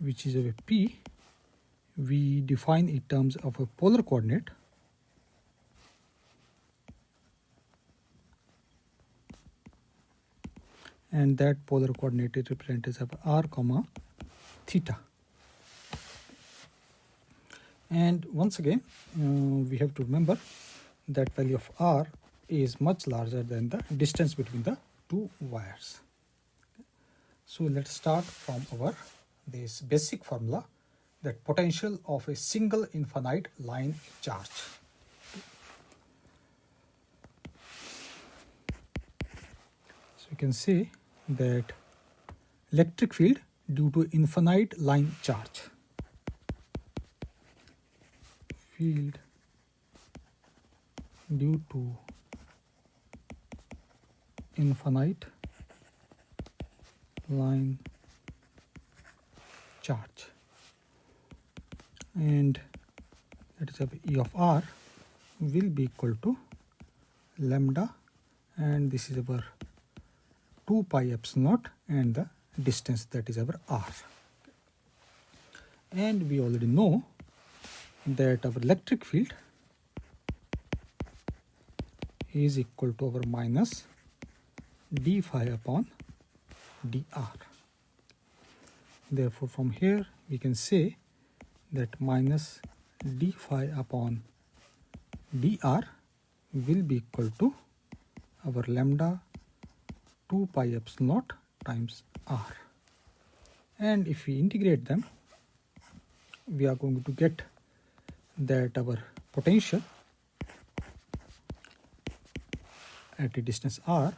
which is a P, we define in terms of a polar coordinate, and that polar coordinate is represented as r comma theta. And once again we have to remember that value of r is much larger than the distance between the two wires. So let's start from our this basic formula, that potential of a single infinite line charge. So you can say that electric field due to infinite line charge, field due to infinite line charge, and that is E of r will be equal to lambda, and this is our 2 pi epsilon naught and the distance, that is our r. And we already know that our electric field is equal to our minus d phi upon dr. Therefore from here we can say that minus d phi upon dr will be equal to our lambda 2 pi epsilon naught times r. And if we integrate them, we are going to get that our potential at a distance r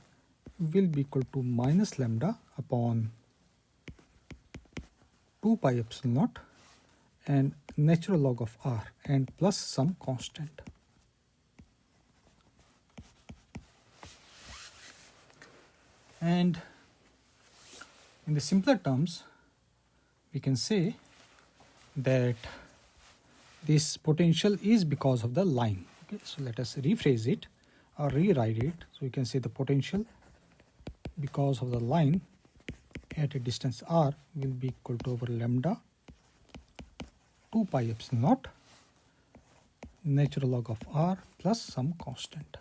will be equal to minus lambda upon 2 pi epsilon naught and natural log of r and plus some constant. And in the simpler terms, we can say that this potential is because of the line. Okay, so let us rephrase it or rewrite it. So we can say the potential because of the line at a distance r will be equal to over lambda 2 pi epsilon naught natural log of r plus some constant.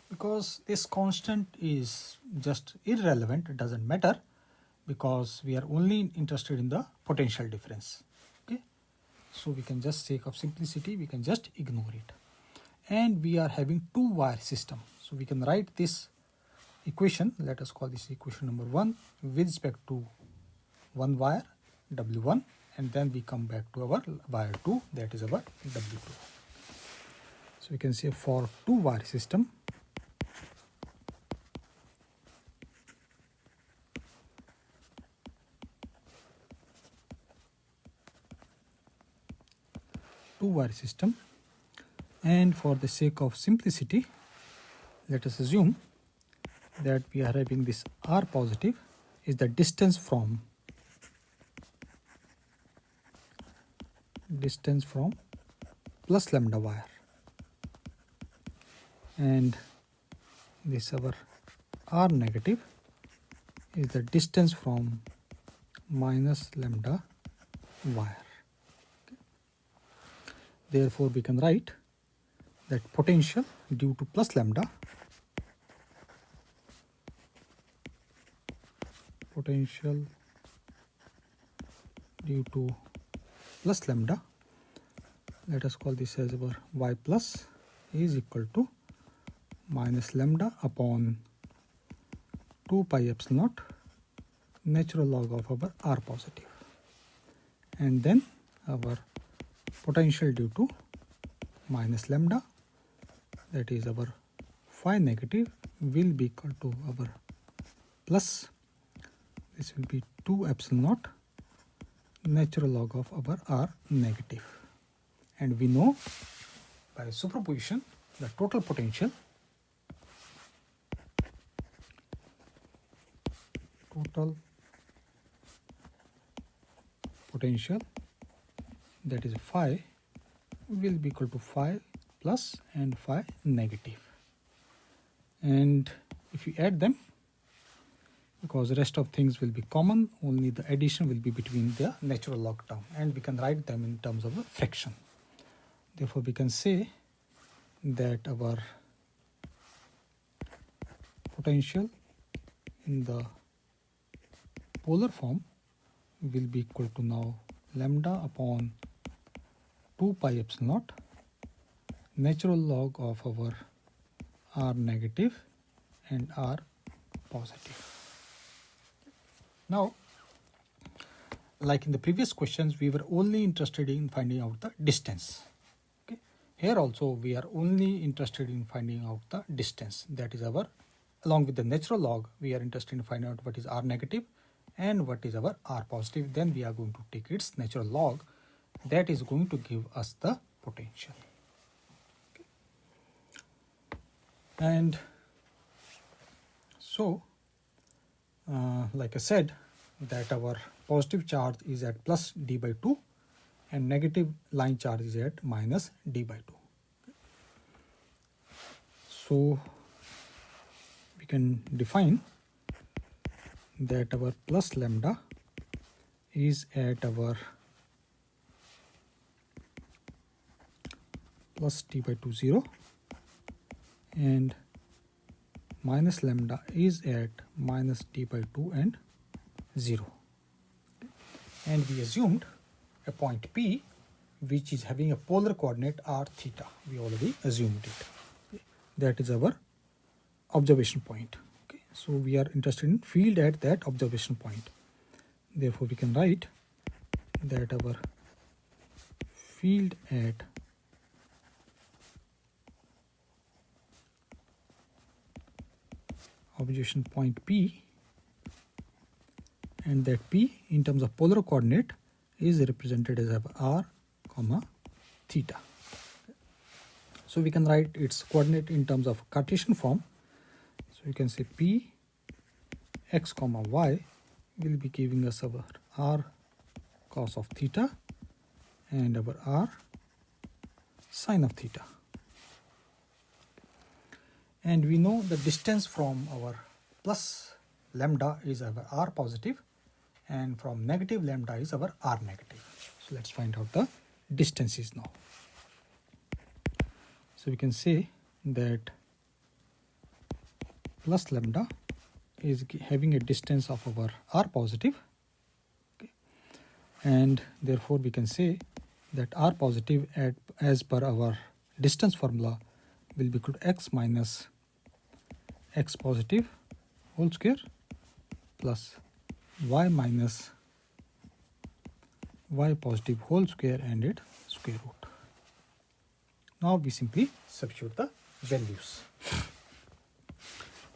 Because this constant is just irrelevant, it doesn't matter, because we are only interested in the potential difference. Okay, so we can just, sake of simplicity, we can just ignore it. and we are having two wire system. So we can write this equation, let us call this equation number 1 with respect to one wire W1, and then we come back to our wire 2, that is our W2. So we can say for two wire system, and for the sake of simplicity, let us assume that we are having this R positive is the distance from plus lambda wire, and this our R negative is the distance from minus lambda wire. Therefore, we can write that potential due to plus lambda, let us call this as our y plus, is equal to minus lambda upon 2 pi epsilon naught natural log of our R positive, and then our potential due to minus lambda, that is our phi negative, will be equal to our plus, this will be 2 epsilon naught natural log of our R negative. And we know by superposition the total potential that is phi will be equal to phi plus and phi negative. And if you add them, because the rest of things will be common, only the addition will be between the natural log term, and we can write them in terms of a fraction. Therefore, we can say that our potential in the polar form will be equal to now lambda upon 2 pi epsilon naught natural log of our R negative and R positive. Now, like in the previous questions, we were only interested in finding out the distance. Okay. Here also we are only interested in finding out the distance, that is our, along with the natural log, we are interested in finding out what is R negative and what is our R positive. Then we are going to take its natural log, that is going to give us the potential. Okay. And so, like I said, that our positive charge is at plus d by 2 and negative line charge is at minus d by 2. So we can define that our plus lambda is at our plus d by 2 0 and minus lambda is at minus d by 2 and 0. And we assumed a point P which is having a polar coordinate r theta. We already assumed it. Okay. That is our observation point. Okay. So we are interested in field at that observation point. Therefore, we can write that our field at observation point P, and that P in terms of polar coordinate is represented as r comma theta. So we can write its coordinate in terms of Cartesian form. So you can say P x comma y will be giving us our r cos of theta and our r sine of theta. And we know the distance from our plus lambda is our r positive and from negative lambda is our r negative. So let's find out the distances now. So we can say that plus lambda is having a distance of our r positive, okay, and therefore we can say that r positive as per our distance formula will be equal to x minus x positive whole square plus y minus y positive whole square and its square root. Now we simply substitute the values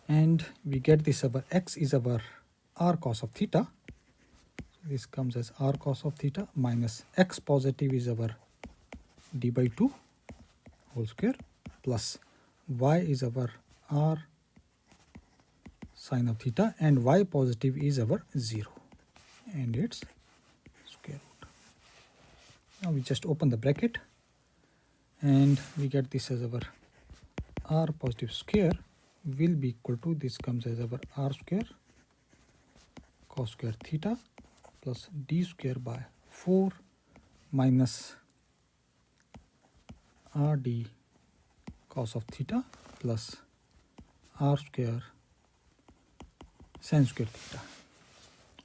and we get this. Our x is our r cos of theta. This comes as r cos of theta minus x positive is our d by 2 whole square plus y is our r sine of theta and y positive is our 0 and its square root. Now we just open the bracket and we get this as our r positive square will be equal to, this comes as our r square cos square theta plus d square by 4 minus rd cos of theta plus r square sin square theta.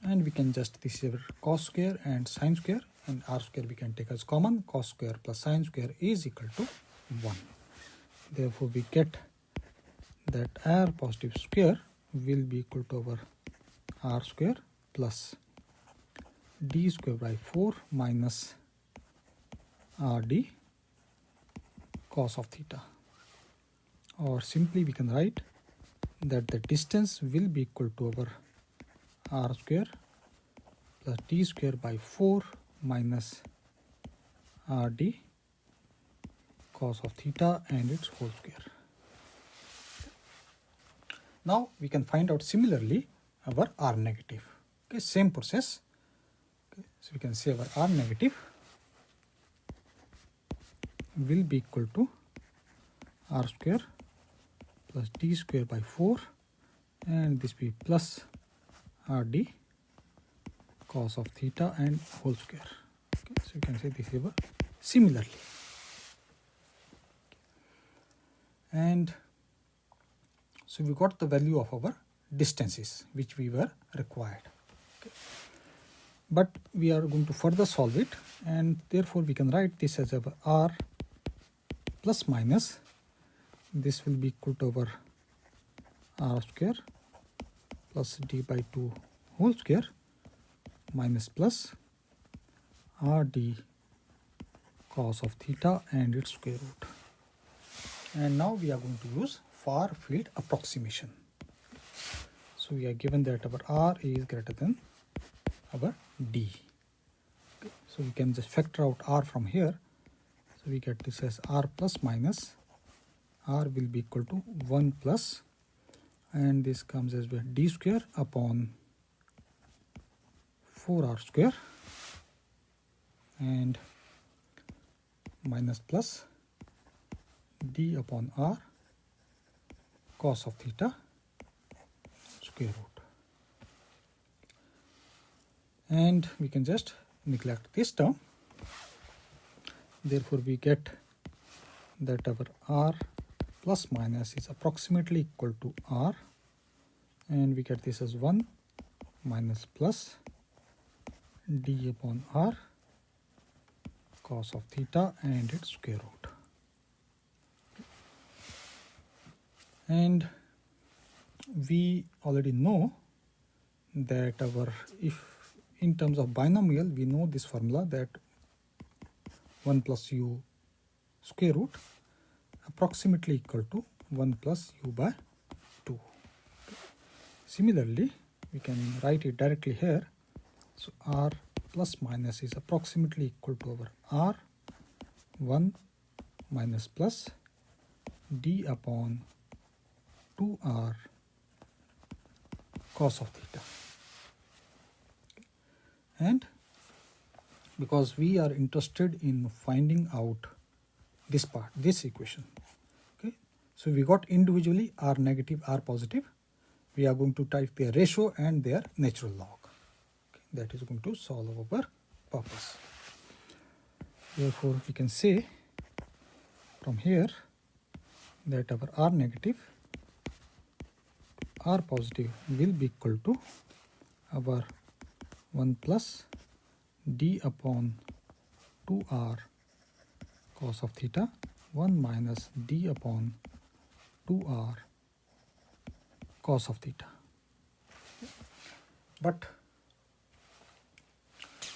And we can just, this is our cos square and sin square, and r square we can take as common. Cos square plus sin square is equal to 1. Therefore we get that r positive square will be equal to our r square plus d square by 4 minus rd cos of theta, or simply we can write that the distance will be equal to our r square plus d square by 4 minus rd cos of theta and its whole square. Now we can find out similarly our r negative. Okay, same process. Okay, so we can say our r negative will be equal to r square plus d square by 4 and this be plus rd cos of theta and whole square. Okay, so you can say this is our similarly. And so we got the value of our distances which we were required. Okay. But we are going to further solve it, and therefore we can write this as our r plus minus, this will be equal to our r square plus d by 2 whole square minus plus rd cos of theta and its square root. And now we are going to use far field approximation. So we are given that our r is greater than our d. Okay. So we can just factor out r from here. So we get this as r plus minus, r will be equal to 1 plus, and this comes as d square upon 4r square and minus plus d upon r cos of theta square root. And we can just neglect this term. Therefore we get that our r plus minus is approximately equal to r, and we get this as 1 minus plus d upon r cos of theta and its square root. And we already know that if in terms of binomial, we know this formula that 1 plus u square root approximately equal to 1 plus u by 2. Similarly, we can write it directly here. So r plus minus is approximately equal to our r 1 minus plus d upon 2r cos of theta. And because we are interested in finding out this part, this equation, okay, so we got individually r negative, r positive. We are going to type their ratio and their natural log. Okay, that is going to solve our purpose. Therefore we can say from here that our r negative r positive will be equal to our 1 plus d upon 2r cos of theta 1 minus d upon 2r cos of theta. But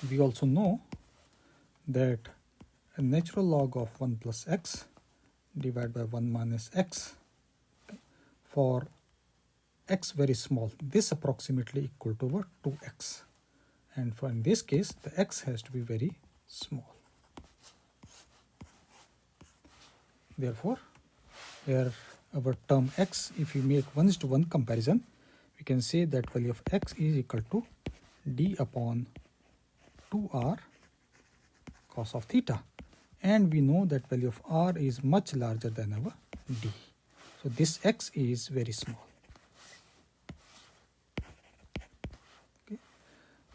we also know that a natural log of 1 plus x divided by 1 minus x for x very small, this approximately equal to over 2x, and for in this case the x has to be very small. Therefore, here our term x, if we make 1:1 comparison, we can say that value of x is equal to d upon 2r cos of theta, and we know that value of r is much larger than our d. So this x is very small. Okay.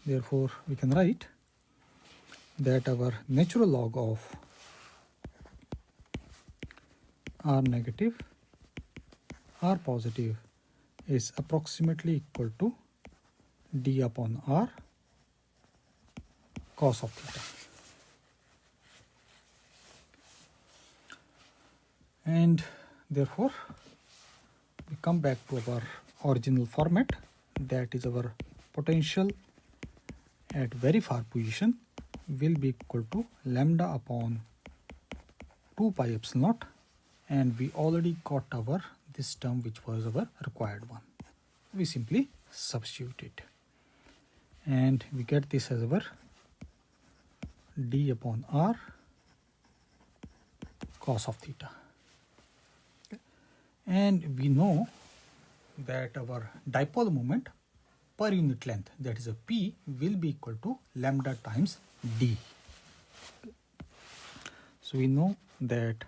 Therefore, we can write that our natural log of r negative, r positive is approximately equal to d upon r cos of theta. And therefore, we come back to our original format, that is our potential at very far position will be equal to lambda upon 2 pi epsilon naught, and we already got our this term which was our required one. We simply substitute it and we get this as our d upon r cos of theta. Okay. And we know that our dipole moment per unit length, that is a p, will be equal to lambda times d. So we know that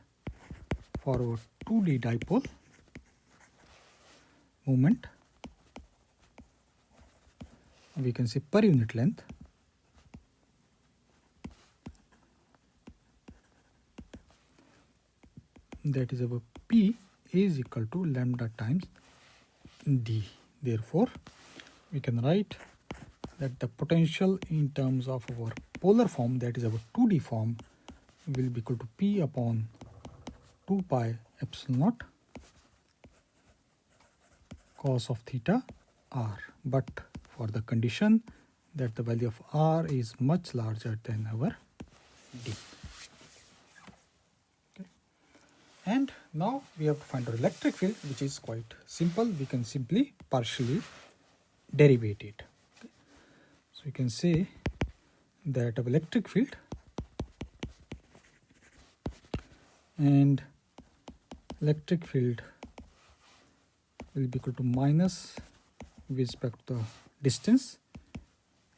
for our 2D dipole moment, we can say per unit length that is our p is equal to lambda times d. Therefore, we can write that the potential in terms of our polar form, that is our 2D form, will be equal to p upon 2 pi epsilon naught cos of theta r, but for the condition that the value of r is much larger than our d. Okay. And now we have to find our electric field, which is quite simple. We can simply partially derivate it. Okay. So we can say that our electric field and electric field will be equal to minus with respect to the distance,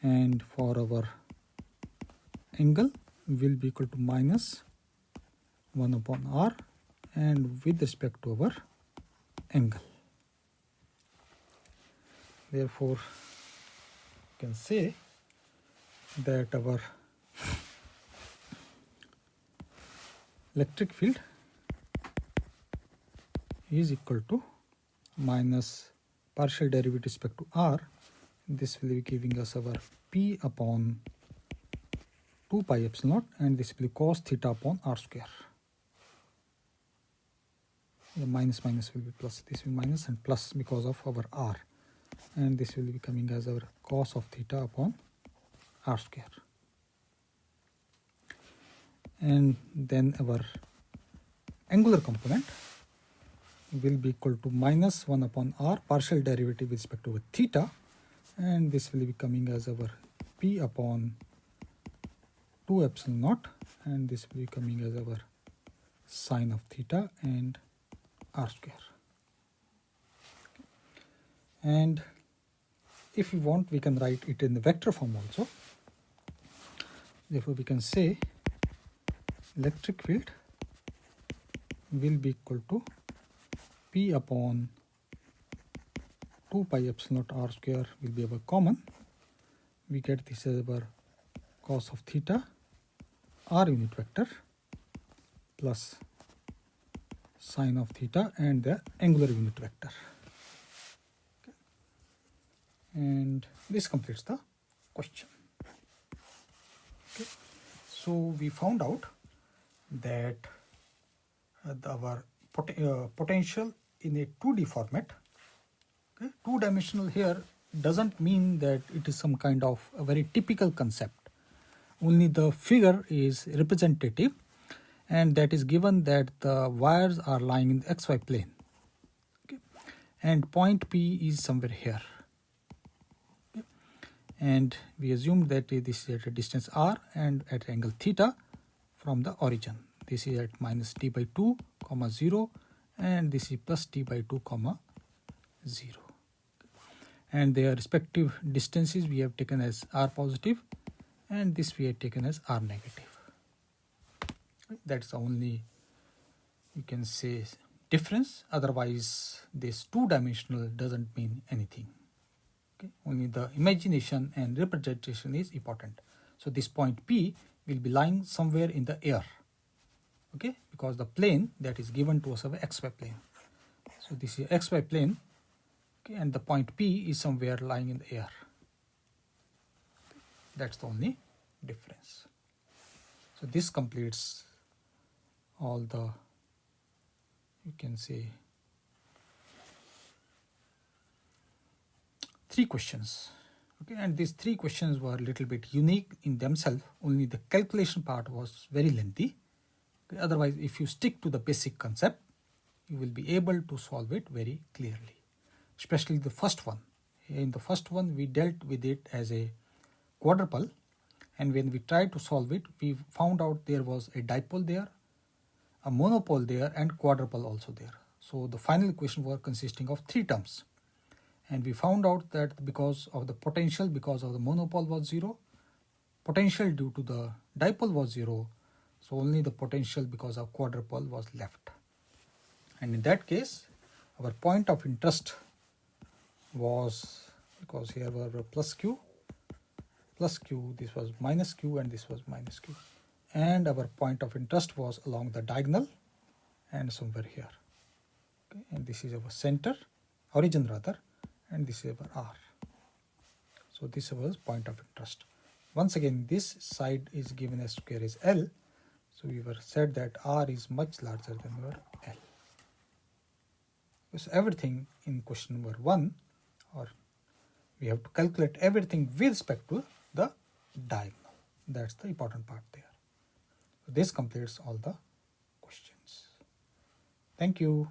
and for our angle will be equal to minus 1 upon r, and with respect to our angle. Therefore, you can say that our electric field is equal to minus partial derivative with respect to r. This will be giving us our p upon 2 pi epsilon naught, and this will be cos theta upon r square. The minus minus will be plus, this will be minus and plus because of our r, and this will be coming as our cos of theta upon r square. And then our angular component will be equal to minus 1 upon r partial derivative with respect to our theta, and this will be coming as our p upon 2 epsilon naught, and this will be coming as our sine of theta and r square. And if we want, we can write it in the vector form also. Therefore, we can say electric field will be equal to p upon 2 pi epsilon naught r square will be our common. We get this as our cos of theta r unit vector plus sine of theta and the angular unit vector. Okay. And this completes the question. Okay. So we found out that our potential in a 2D format. Okay? Two-dimensional here doesn't mean that it is some kind of a very typical concept. Only the figure is representative, and that is given that the wires are lying in the xy plane. Okay? And point P is somewhere here. Okay? And we assume that this is at a distance r and at angle theta from the origin. This is at minus t by 2 comma 0, and this is plus t by 2 comma 0. And their respective distances we have taken as r positive, and this we have taken as r negative. That's the only, you can say, difference. Otherwise this two-dimensional doesn't mean anything. Okay? Only the imagination and representation is important. So this point P will be lying somewhere in the air, okay, because the plane that is given to us of xy plane. So this is xy plane, okay, and the point P is somewhere lying in the air. That's the only difference. So this completes all the, you can say, 3 questions. Okay, and these 3 questions were a little bit unique in themselves. Only the calculation part was very lengthy. Okay, otherwise, if you stick to the basic concept, you will be able to solve it very clearly. Especially the first one. In the first one, we dealt with it as a quadrupole, and when we tried to solve it, we found out there was a dipole there, a monopole there, and quadrupole also there. So the final equation was consisting of 3 terms. And we found out that because of the potential, because of the monopole was 0, potential due to the dipole was 0, so only the potential because of quadrupole was left. And in that case, our point of interest was, because here were plus q, this was minus q, and this was minus q. And our point of interest was along the diagonal and somewhere here. Okay? And this is our center, origin rather, and this is our r. So this was point of interest. Once again, this side is given as square is L. So we were said that r is much larger than our L. So everything in question number 1, or we have to calculate everything with respect to the diagonal. That's the important part there. So this completes all the questions. Thank you.